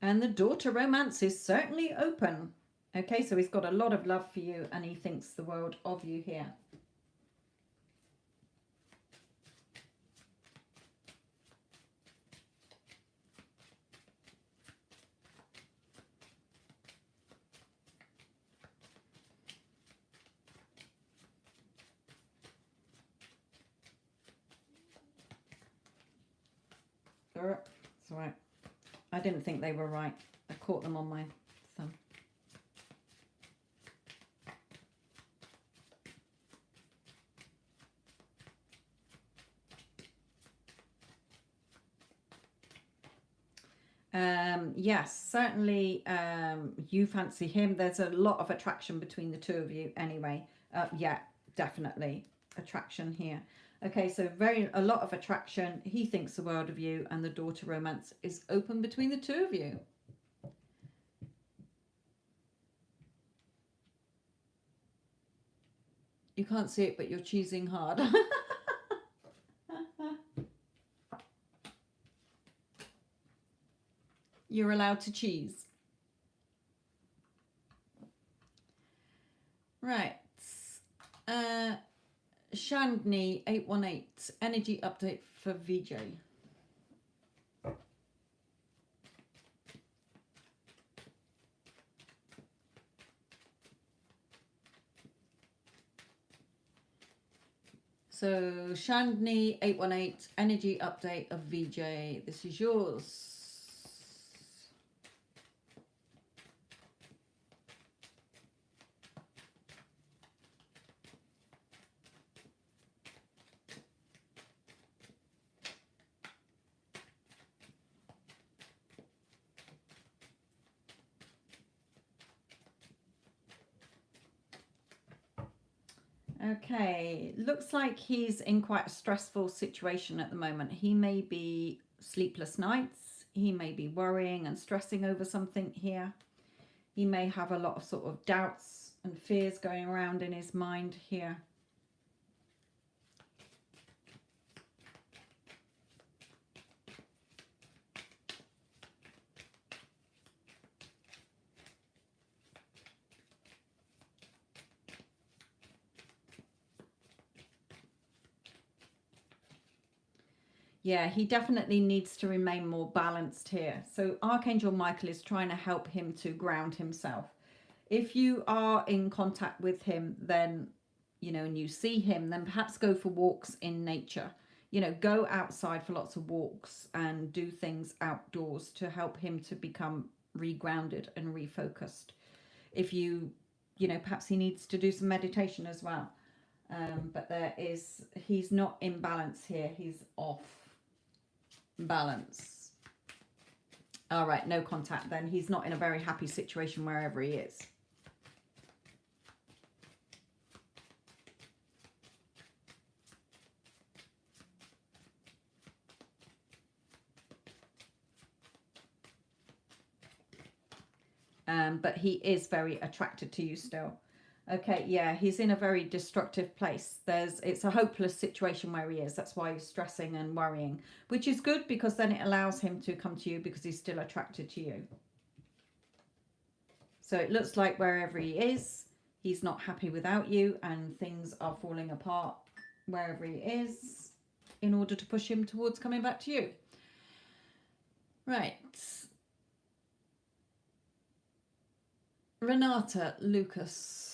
And the door to romance is certainly open. Okay, so he's got a lot of love for you and he thinks the world of you here. It's all right. I didn't think they were right. I caught them on my thumb. Yes, certainly you fancy him. There's a lot of attraction between the two of you anyway. Yeah, definitely. attraction here. Okay, so a lot of attraction. He thinks the world of you, and the door to romance is open between the two of you. You can't see it, but you're cheesing hard. You're allowed to cheese. Right. Chandni 818 energy update for VJ. So Chandni 818 energy update of VJ. This is yours. Okay, looks like he's in quite a stressful situation at the moment. He may be sleepless nights. He may be worrying and stressing over something here. He may have a lot of sort of doubts and fears going around in his mind here. Yeah, he definitely needs to remain more balanced here. So Archangel Michael is trying to help him to ground himself. If you are in contact with him, then, you know, and you see him, then perhaps go for walks in nature. You know, go outside for lots of walks and do things outdoors to help him to become regrounded and refocused. If you know, perhaps he needs to do some meditation as well. But he's not in balance here. He's off balance. All right, no contact then. He's not in a very happy situation wherever he is. But he is very attracted to you still. Okay, yeah, he's in a very destructive place. It's a hopeless situation where he is. That's why he's stressing and worrying, which is good because then it allows him to come to you because he's still attracted to you. So it looks like wherever he is, he's not happy without you and things are falling apart wherever he is in order to push him towards coming back to you. Right. Renata, Lucas.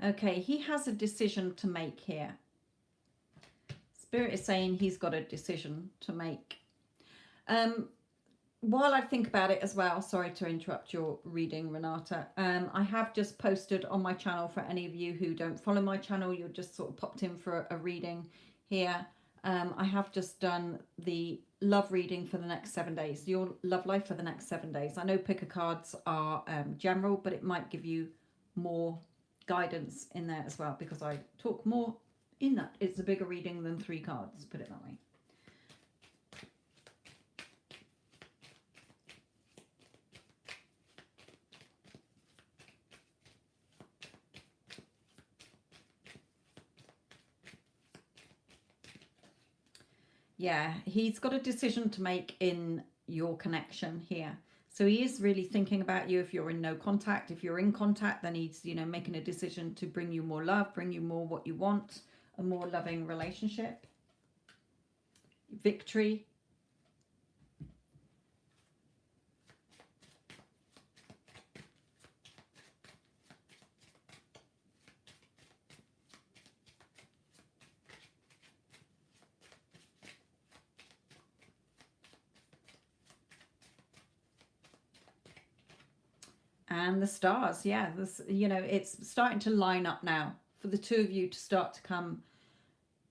Okay, he has a decision to make here. Spirit is saying he's got a decision to make. While I think about it as well, sorry to interrupt your reading, Renata. I have just posted on my channel for any of you who don't follow my channel, you're just sort of popped in for a reading here. I have just done the love reading for the next 7 days, your love life for the next 7 days. I know picker cards are general, but it might give you more guidance in there as well because I talk more in that. It's a bigger reading than 3 cards, put it that way. Yeah, he's got a decision to make in your connection here. So he is really thinking about you if you're in no contact. If you're in contact, then he's, you know, making a decision to bring you more love, bring you more what you want, a more loving relationship. Victory. And the stars, yeah, this, you know, it's starting to line up now for the two of you to start to come,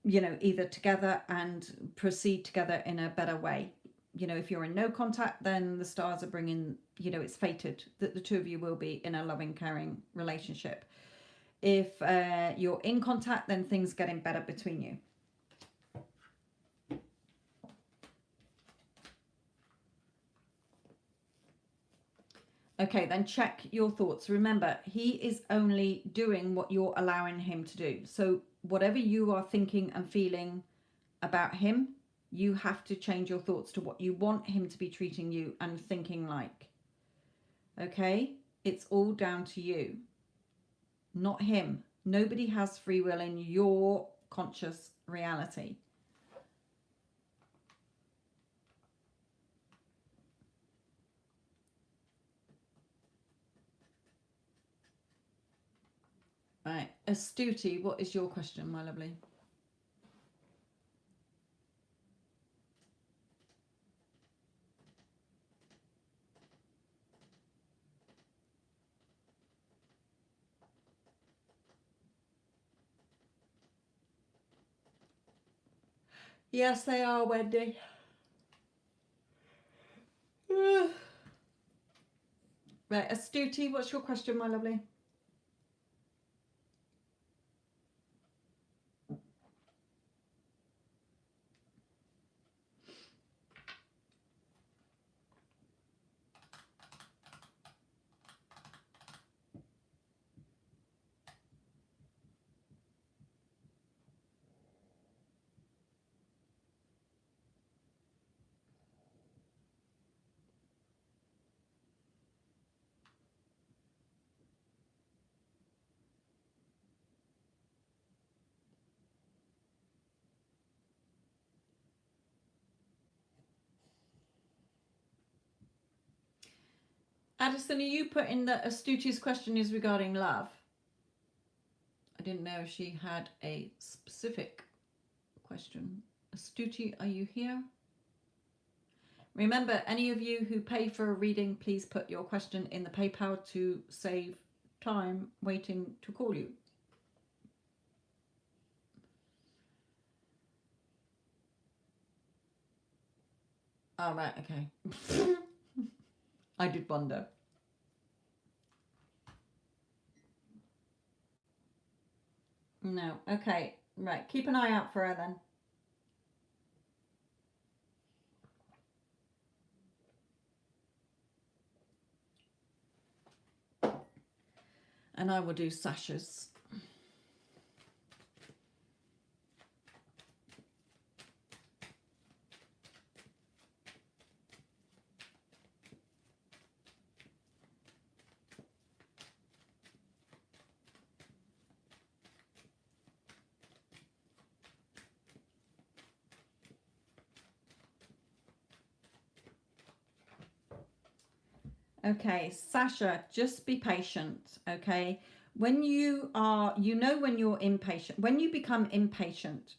you know, either together and proceed together in a better way. You know, if you're in no contact, then the stars are bringing, you know, it's fated that the two of you will be in a loving, caring relationship. If you're in contact, then things getting better between you. Okay, then check your thoughts. Remember, he is only doing what you're allowing him to do. So whatever you are thinking and feeling about him, you have to change your thoughts to what you want him to be treating you and thinking like. Okay? It's all down to you, not him. Nobody has free will in your conscious reality. Right. Astuti, what is your question, my lovely? Yes, they are, Wendy. Right, Astuti, what's your question, my lovely? Addison, are you putting that Astuti's question is regarding love? I didn't know if she had a specific question. Astuti, are you here? Remember, any of you who pay for a reading, please put your question in the PayPal to save time waiting to call you. Oh, right, okay. I did wonder. No, okay, right. Keep an eye out for her then. And I will do Sasha's. Okay, Sasha, just be patient, okay? When you are, you know, when you're impatient, when you become impatient,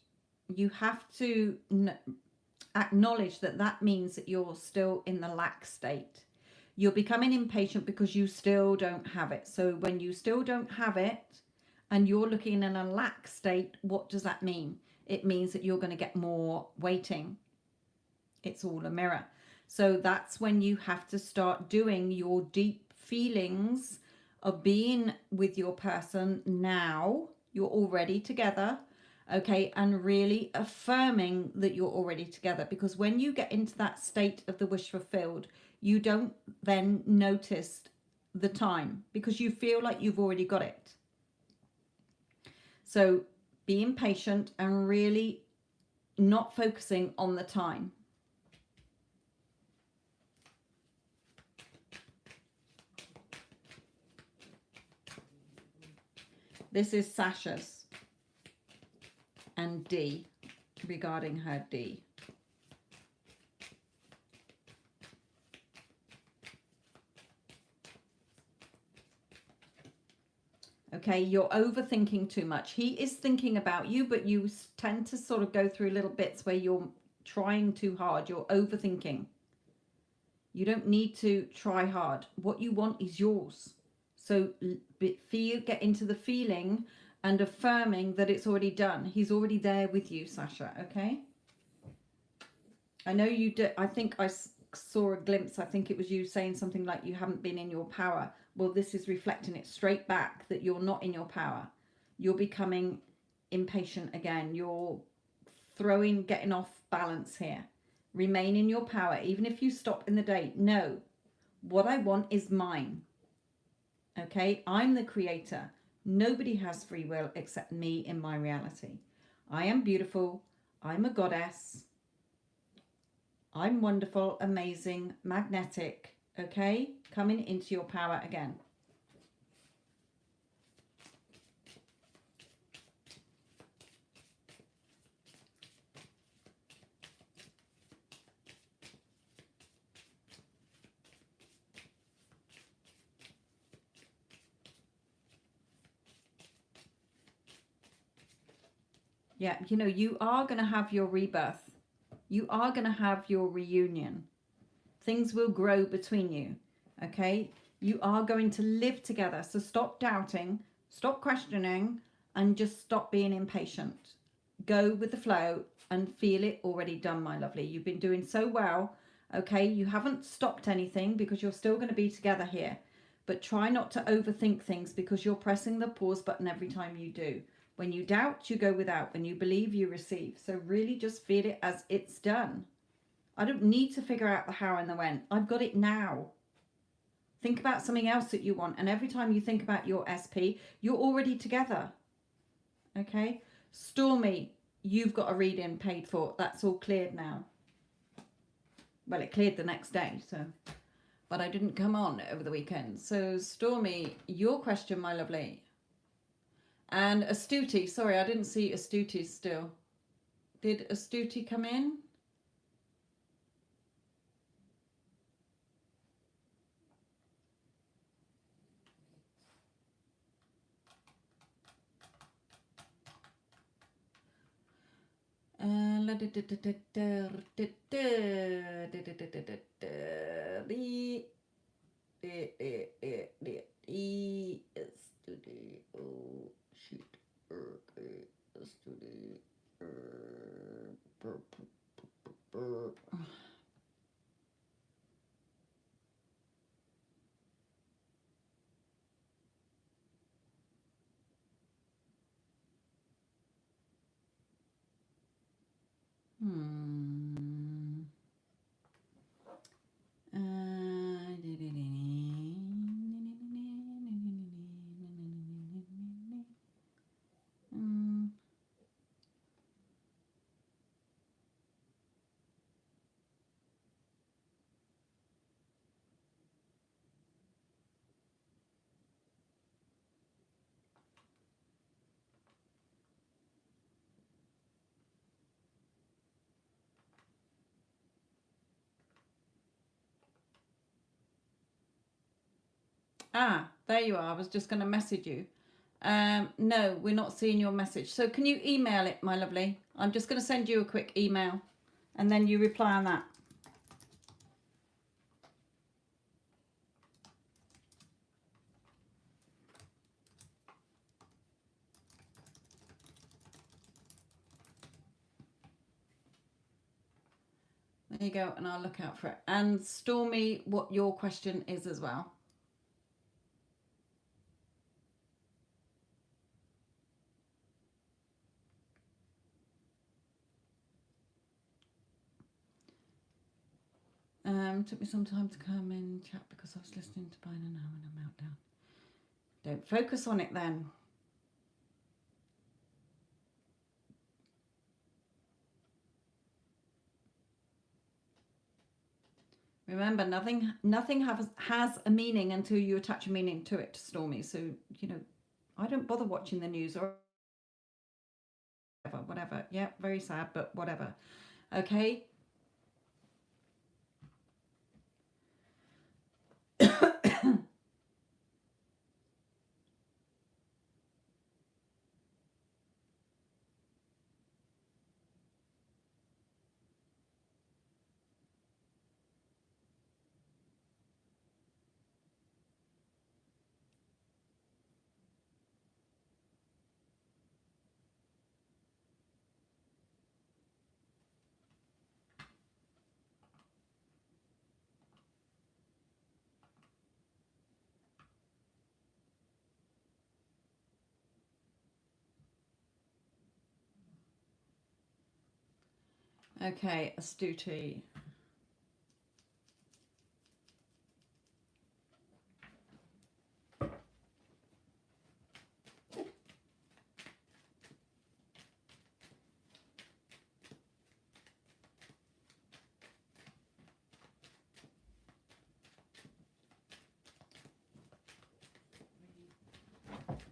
you have to acknowledge that that means that you're still in the lack state. You're becoming impatient because you still don't have it. So when you still don't have it and you're looking in a lack state, what does that mean? It means that you're going to get more waiting. It's all a mirror. So that's when you have to start doing your deep feelings of being with your person now. You're already together, okay, and really affirming that you're already together. Because when you get into that state of the wish fulfilled, you don't then notice the time because you feel like you've already got it. So being patient and really not focusing on the time. This is Sasha's and D, regarding her D. Okay, you're overthinking too much. He is thinking about you, but you tend to sort of go through little bits where you're trying too hard. You're overthinking. You don't need to try hard. What you want is yours. So get into the feeling and affirming that it's already done. He's already there with you, Sasha, okay? I know you do. I think I saw a glimpse. I think it was you saying something like you haven't been in your power. Well, this is reflecting it straight back that you're not in your power. You're becoming impatient again. You're getting off balance here. Remain in your power. Even if you stop in the day, no, what I want is mine. Okay, I'm the creator. Nobody has free will except me in my reality. I am beautiful. I'm a goddess. I'm wonderful, amazing, magnetic. Okay, coming into your power again. Yeah, you know, you are going to have your rebirth. You are going to have your reunion. Things will grow between you. Okay? You are going to live together. So stop doubting, stop questioning, and just stop being impatient. Go with the flow and feel it already done, my lovely. You've been doing so well. Okay? You haven't stopped anything because you're still going to be together here. But try not to overthink things because you're pressing the pause button every time you do. When you doubt, you go without. When you believe, you receive. So really just feel it as it's done. I don't need to figure out the how and the when. I've got it now. Think about something else that you want. And every time you think about your SP, you're already together. Okay? Stormy, you've got a reading paid for. That's all cleared now. Well, it cleared the next day, so. But I didn't come on over the weekend. So, Stormy, your question, my lovely. And Astuti, sorry, I didn't see Astuti still. Did Astuti come in? There you are. I was just going to message you. No, we're not seeing your message. So can you email it, my lovely? I'm just going to send you a quick email and then you reply on that. There you go, and I'll look out for it. And Stormy, what your question is as well. Took me some time to come in chat because I was listening to Biden now in a meltdown. Don't focus on it then. Remember, nothing has a meaning until you attach a meaning to it, Stormy. So, you know, I don't bother watching the news or whatever. Yeah, very sad, but whatever. Okay. Okay, Astuti.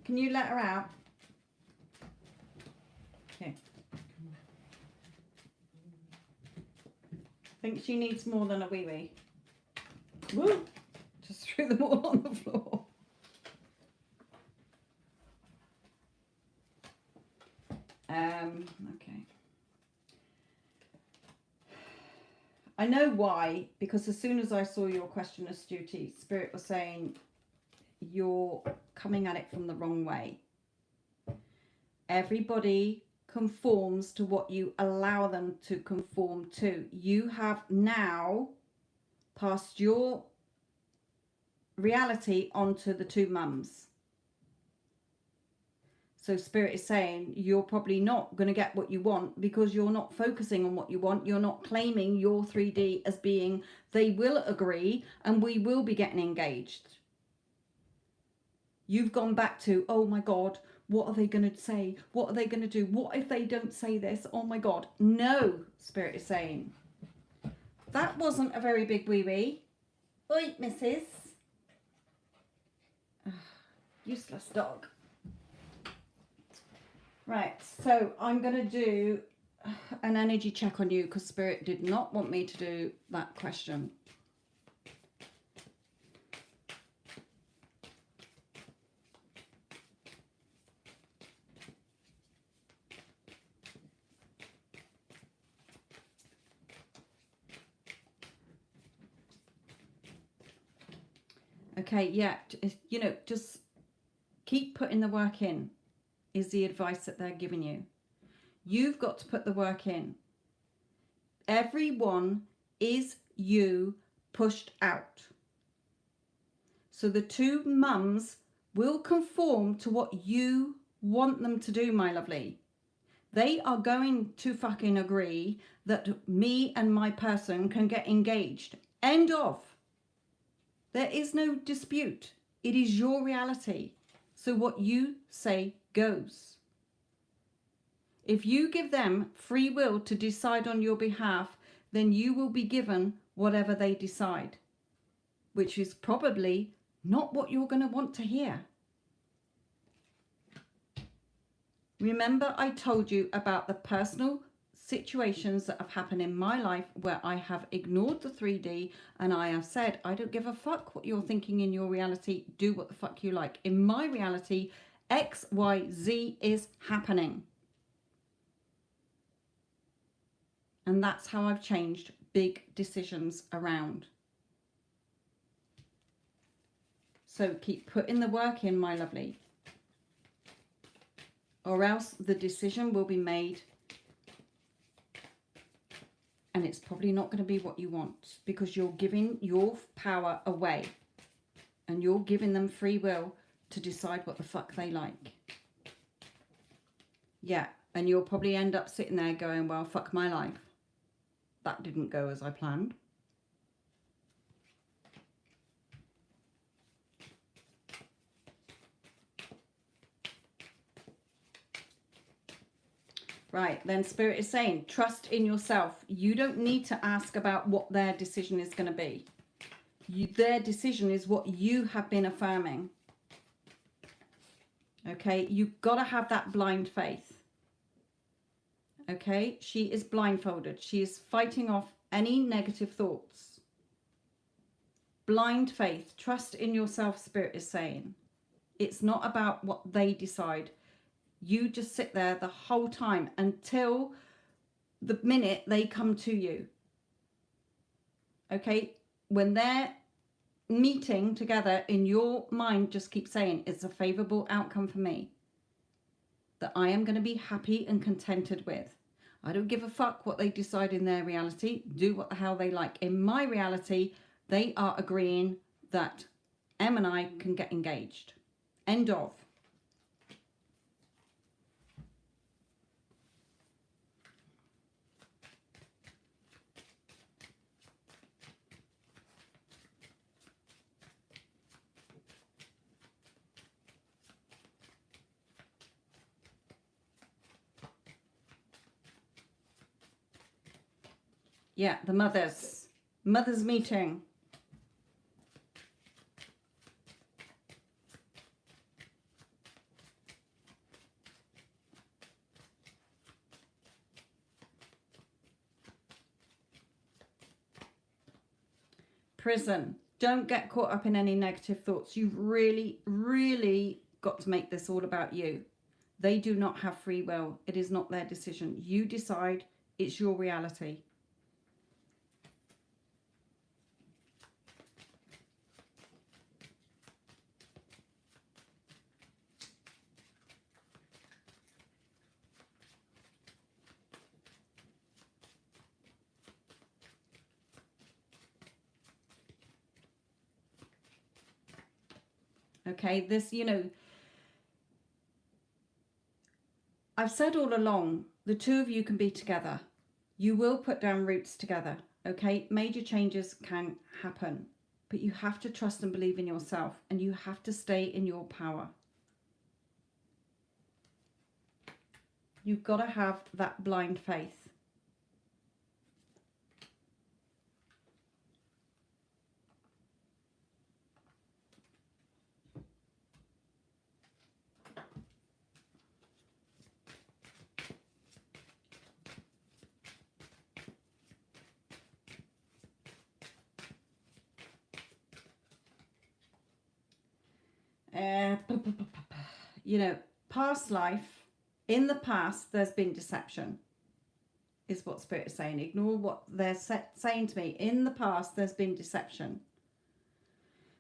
Can you let her out? Okay. I think she needs more than a wee wee. Woo! Just threw them all on the floor. Okay. I know why, because as soon as I saw your question, Astuti, Spirit was saying you're coming at it from the wrong way. Everybody conforms to what you allow them to conform to. You have now passed your reality onto the two mums. So Spirit is saying you're probably not going to get what you want because you're not focusing on what you want. You're not claiming your 3D as being, they will agree and we will be getting engaged. You've gone back to, oh my God, what are they going to say? What are they going to do? What if they don't say this? Oh my God. No, Spirit is saying. That wasn't a very big wee-wee. Oi, missus. Useless dog. Right, so I'm going to do an energy check on you because Spirit did not want me to do that question. Okay, yeah, you know, just keep putting the work in is the advice that they're giving you. You've got to put the work in. Everyone is you pushed out. So the two mums will conform to what you want them to do, my lovely. They are going to fucking agree that me and my person can get engaged. End of. There is no dispute. It is your reality. So what you say goes. If you give them free will to decide on your behalf, then you will be given whatever they decide, which is probably not what you're going to want to hear. Remember, I told you about the personal situations that have happened in my life where I have ignored the 3D and I have said, I don't give a fuck what you're thinking in your reality. Do what the fuck you like. In my reality, X, Y, Z is happening. And that's how I've changed big decisions around. So keep putting the work in, my lovely. Or else the decision will be made and it's probably not going to be what you want because you're giving your power away and you're giving them free will to decide what the fuck they like. Yeah, and you'll probably end up sitting there going, well, fuck my life. That didn't go as I planned. Right, then Spirit is saying, trust in yourself. You don't need to ask about what their decision is going to be. Their decision is what you have been affirming. Okay, you've got to have that blind faith. Okay, she is blindfolded. She is fighting off any negative thoughts. Blind faith, trust in yourself, Spirit is saying. It's not about what they decide. You just sit there the whole time until the minute they come to you. Okay, when they're meeting together in your mind, just keep saying it's a favorable outcome for me that I am going to be happy and contented with. I don't give a fuck what they decide in their reality. Do what the hell they like. In my reality, they are agreeing that Em and I can get engaged. End of. Yeah, the mothers. Mothers meeting. Prison. Don't get caught up in any negative thoughts. You've really, really got to make this all about you. They do not have free will. It is not their decision. You decide. It's your reality. Okay, this, you know, I've said all along, the two of you can be together. You will put down roots together, okay? Major changes can happen, but you have to trust and believe in yourself, and you have to stay in your power. You've got to have that blind faith. You know, past life, in the past, there's been deception, is what Spirit is saying. Ignore what they're saying to me. In the past, there's been deception.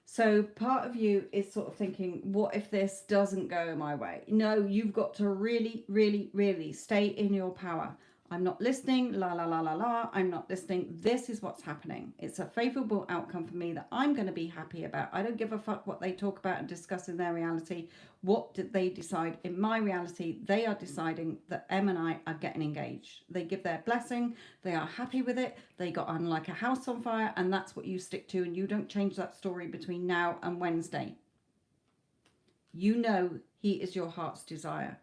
So part of you is sort of thinking, what if this doesn't go my way? No, you've got to really, really, really stay in your power. I'm not listening, la, la, la, la, la. I'm not listening. This is what's happening. It's a favorable outcome for me that I'm going to be happy about. I don't give a fuck what they talk about and discuss in their reality. What did they decide? In my reality, they are deciding that Em and I are getting engaged. They give their blessing. They are happy with it. They got on like a house on fire, and that's what you stick to, and you don't change that story between now and Wednesday. You know he is your heart's desire.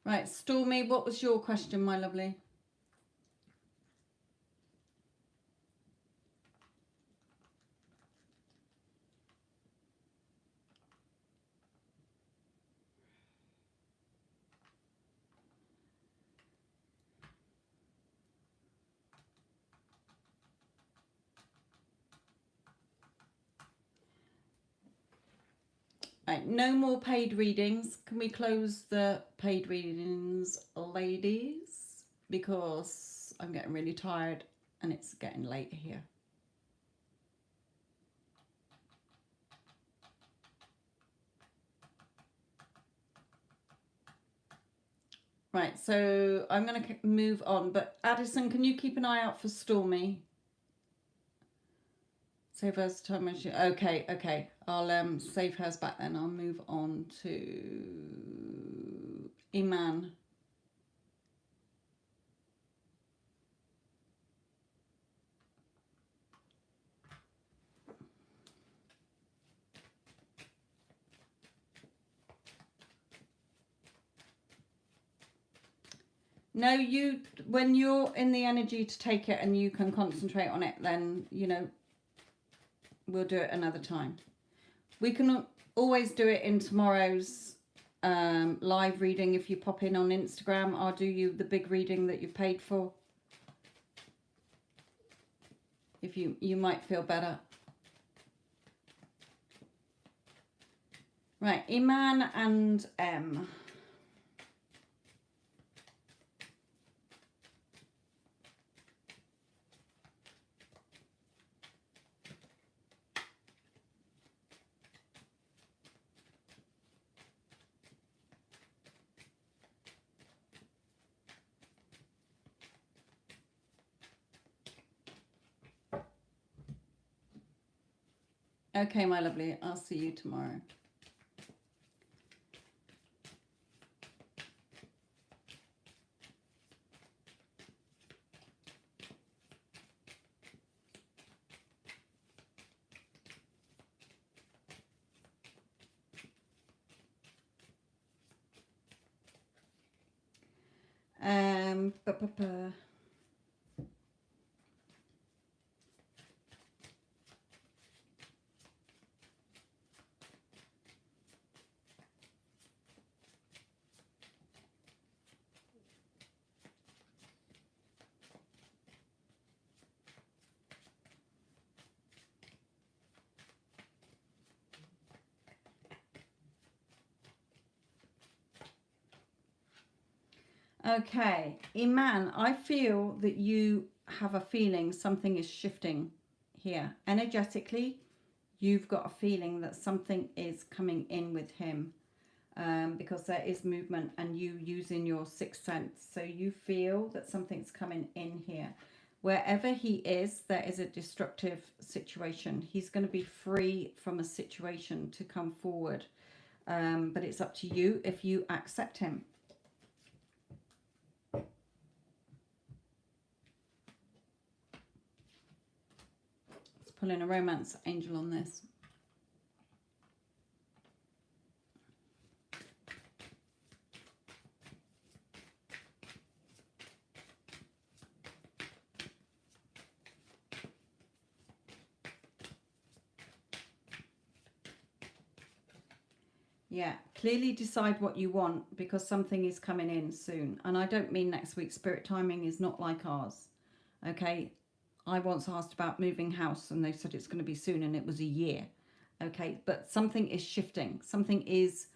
Right, Stormy, what was your question, my lovely? Right, no more paid readings. Can we close the paid readings, ladies? Because I'm getting really tired and it's getting late here. Right, so I'm going to move on. But Addison, can you keep an eye out for Stormy? Save hers time when she... Okay. I'll save hers back then. I'll move on to Iman. No, when you're in the energy to take it and you can concentrate on it, then, you know, we'll do it another time. We can always do it in tomorrow's live reading. If you pop in on Instagram, I'll do you the big reading that you paid for. If you might feel better. Right, Iman and Em. Okay, my lovely. I'll see you tomorrow. Um, bu- bu- bu- Okay, Iman, I feel that you have a feeling something is shifting here. Energetically, you've got a feeling that something is coming in with him, because there is movement and you using your sixth sense. So you feel that something's coming in here. Wherever he is, there is a destructive situation. He's going to be free from a situation to come forward. But it's up to you if you accept him. Let's pull in a romance angel on this. Yeah, clearly decide what you want, because something is coming in soon. And I don't mean next week. Spirit timing is not like ours. Okay, I once asked about moving house and they said it's going to be soon, and it was a year. Okay, but something is shifting. Something is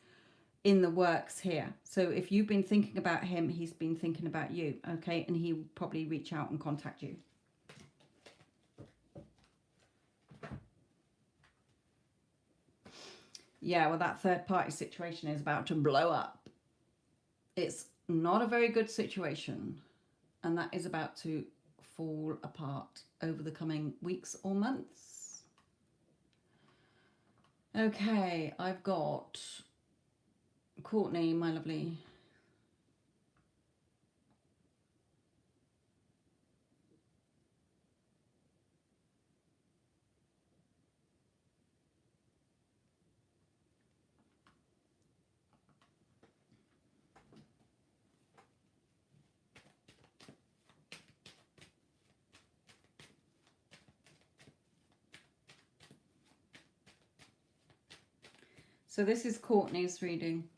in the works here. So if you've been thinking about him, he's been thinking about you. Okay, and he will probably reach out and contact you. Yeah, well, that third party situation is about to blow up. It's not a very good situation, and that is about to fall apart over the coming weeks or months. Okay, I've got Courtney, my lovely. So this is Courtney's reading.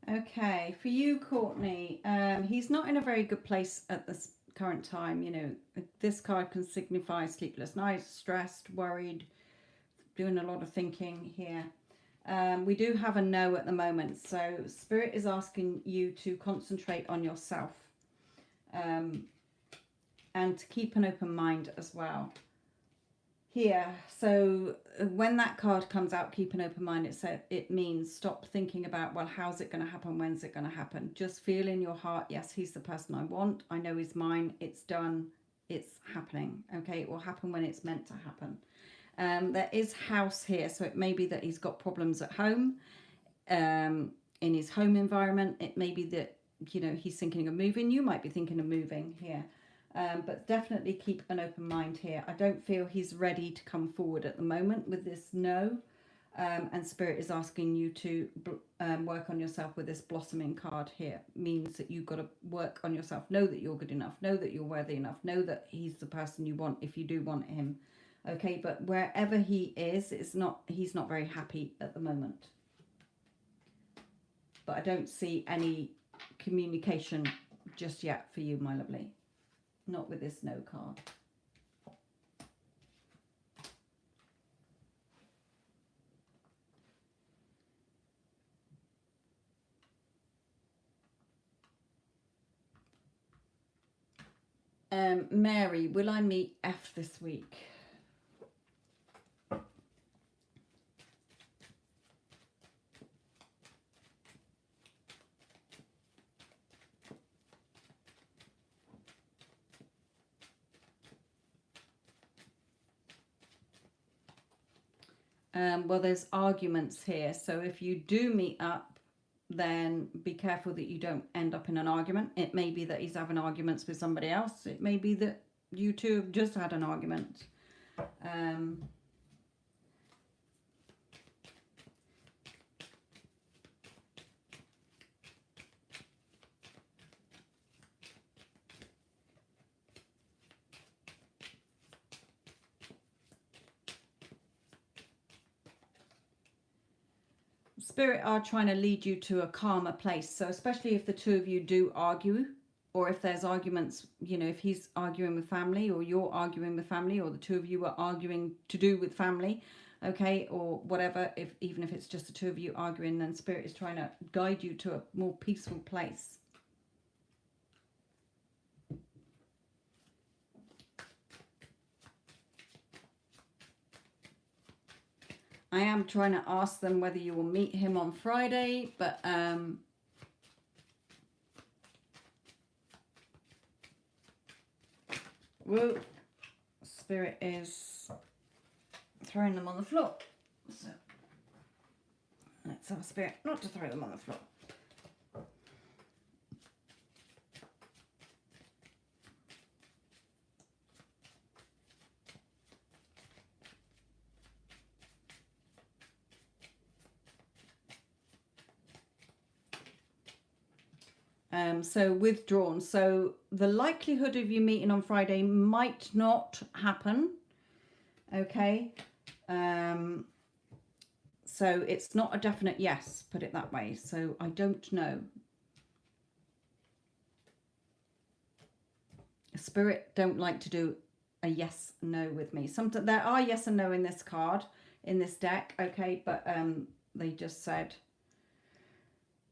Okay, for you, Courtney, he's not in a very good place at this current time. You know, this card can signify sleepless nights, stressed, worried, doing a lot of thinking here. We do have a no at the moment, so Spirit is asking you to concentrate on yourself, and to keep an open mind as well. Here, so when that card comes out, keep an open mind. It means stop thinking about, well, how's it going to happen, when's it going to happen. Just feel in your heart, yes, he's the person I want, I know he's mine, it's done, it's happening. Okay, it will happen when it's meant to happen. There is house here, so it may be that he's got problems at home, in his home environment. It may be that, you know, he's thinking of moving. You might be thinking of moving here. But definitely keep an open mind here. I don't feel he's ready to come forward at the moment with this no. And Spirit is asking you to work on yourself with this blossoming card here. Means that you've got to work on yourself. Know that you're good enough. Know that you're worthy enough. Know that he's the person you want if you do want him. Okay, but wherever he is, he's not very happy at the moment. But I don't see any communication just yet for you, my lovely. Not with this no card. Mary, will I meet F this week? Well, there's arguments here. So if you do meet up, then be careful that you don't end up in an argument. It may be that he's having arguments with somebody else. It may be that you two have just had an argument. Spirit are trying to lead you to a calmer place. So especially if the two of you do argue, or if there's arguments, you know, if he's arguing with family or you're arguing with family, or the two of you are arguing to do with family, okay, or whatever, even if it's just the two of you arguing, then Spirit is trying to guide you to a more peaceful place. I am trying to ask them whether you will meet him on Friday, but whoa, Spirit is throwing them on the floor. So let's ask Spirit not to throw them on the floor. So withdrawn. So the likelihood of you meeting on Friday might not happen. Okay. So it's not a definite yes, put it that way. So I don't know. Spirit don't like to do a yes, no with me. Sometimes there are yes and no in this card, in this deck. Okay. But they just said,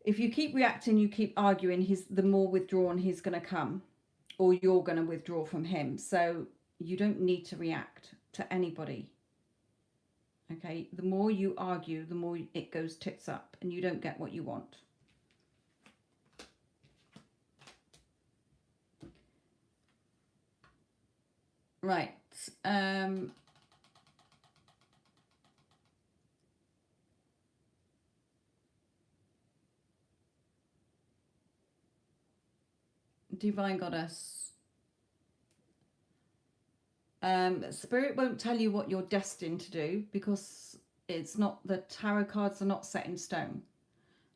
if you keep reacting, you keep arguing, the more withdrawn he's going to come, or you're going to withdraw from him. So you don't need to react to anybody. Okay, the more you argue, the more it goes tits up and you don't get what you want. Right. Divine Goddess. Spirit won't tell you what you're destined to do, because it's not, the tarot cards are not set in stone.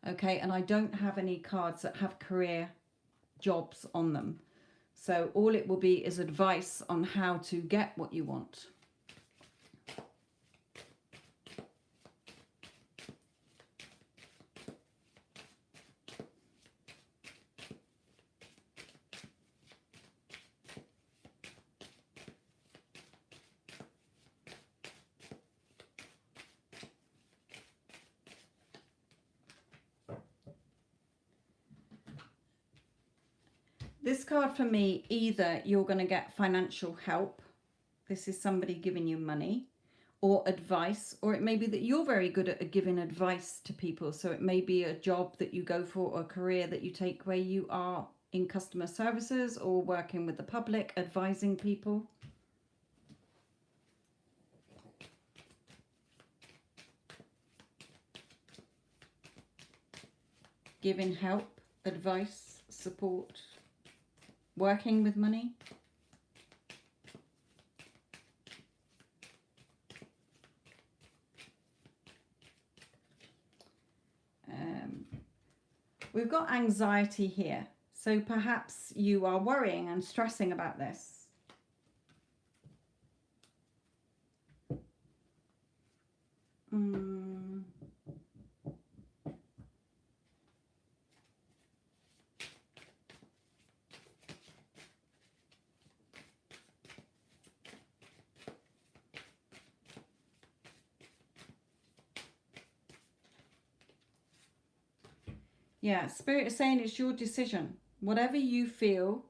Okay, and I don't have any cards that have career jobs on them. So all it will be is advice on how to get what you want. This card for me, either you're going to get financial help, this is somebody giving you money, or advice, or it may be that you're very good at giving advice to people. So it may be a job that you go for, or a career that you take where you are in customer services or working with the public, advising people. giving help, advice, support, working with money. We've got anxiety here. So perhaps you are worrying and stressing about this. Yeah, Spirit is saying it's your decision. Whatever you feel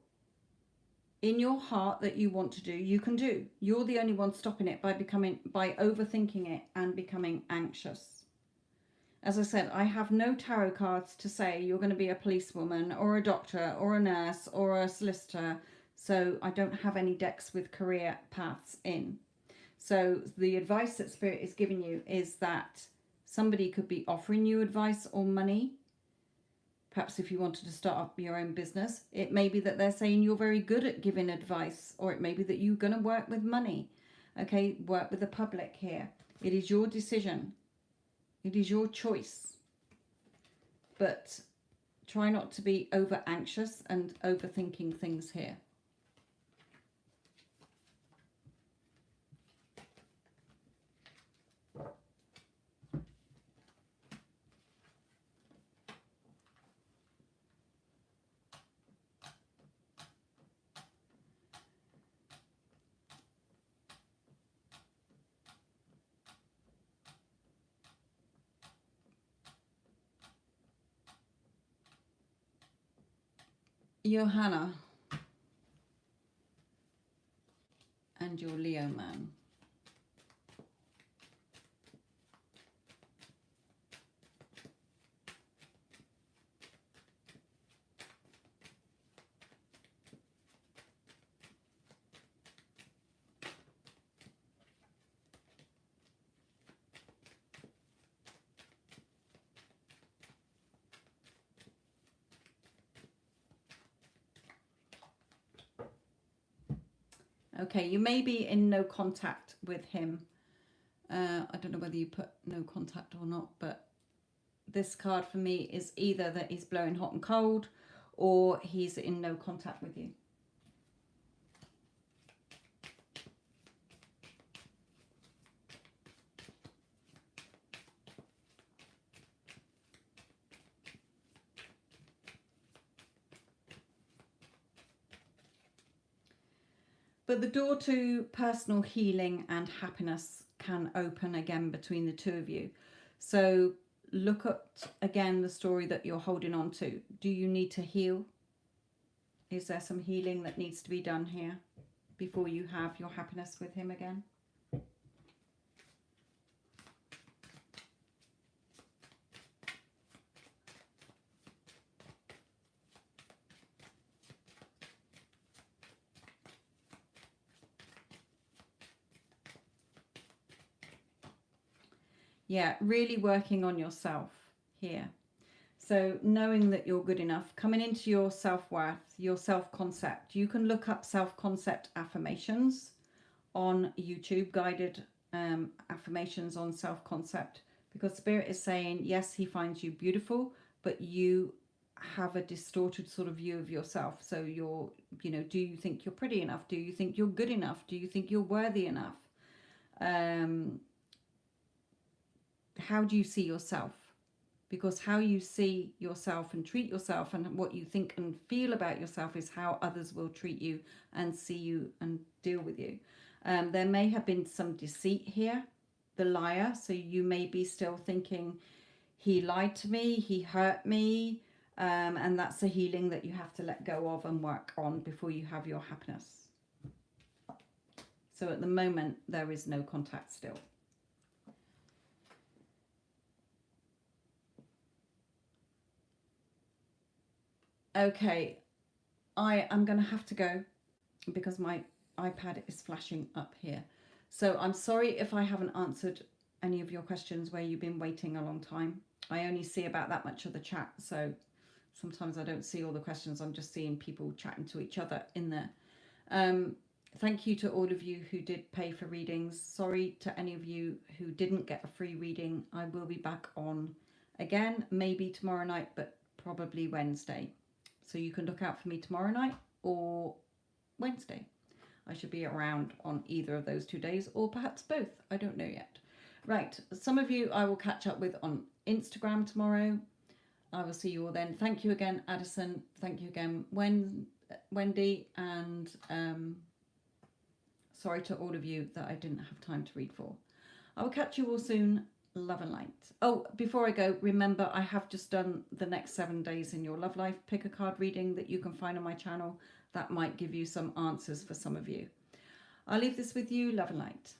in your heart that you want to do, you can do. You're the only one stopping it by overthinking it and becoming anxious. As I said, I have no tarot cards to say you're going to be a policewoman or a doctor or a nurse or a solicitor. So I don't have any decks with career paths in. So the advice that Spirit is giving you is that somebody could be offering you advice or money. Perhaps if you wanted to start up your own business, it may be that they're saying you're very good at giving advice, or it may be that you're going to work with money. Okay, work with the public here. It is your decision. It is your choice. But try not to be over anxious and overthinking things here. Johanna and your Leo man. Okay, you may be in no contact with him. I don't know whether you put no contact or not, but this card for me is either that he's blowing hot and cold or he's in no contact with you. But the door to personal healing and happiness can open again between the two of you. So look at, again, the story that you're holding on to. Do you need to heal? Is there some healing that needs to be done here before you have your happiness with him again? Yeah, really working on yourself here. So knowing that you're good enough, coming into your self-worth, your self-concept. You can look up self-concept affirmations on YouTube, guided affirmations on self-concept, because Spirit is saying, yes, he finds you beautiful, but you have a distorted sort of view of yourself. So you're, do you think you're pretty enough? Do you think you're good enough? Do you think you're worthy enough? How do you see yourself? Because how you see yourself and treat yourself and what you think and feel about yourself is how others will treat you and see you and deal with you. There may have been some deceit here, the liar. So you may be still thinking, he lied to me, he hurt me. And that's a healing that you have to let go of and work on before you have your happiness. So at the moment, there is no contact still. Okay, I am going to have to go because my iPad is flashing up here. So I'm sorry if I haven't answered any of your questions where you've been waiting a long time. I only see about that much of the chat, so sometimes I don't see all the questions. I'm just seeing people chatting to each other in there. Thank you to all of you who did pay for readings. Sorry to any of you who didn't get a free reading. I will be back on again, maybe tomorrow night, but probably Wednesday. So you can look out for me tomorrow night or Wednesday. I should be around on either of those 2 days, or perhaps both. I don't know yet. Right, some of you I will catch up with on Instagram tomorrow. I will see you all then. Thank you again, Addison. Thank you again, Wendy. And sorry to all of you that I didn't have time to read for. I will catch you all soon. Love and light. Oh, before I go, remember I have just done the next 7 days in your love life pick a card reading that you can find on my channel. That might give you some answers for some of you. I'll leave this with you. Love and light.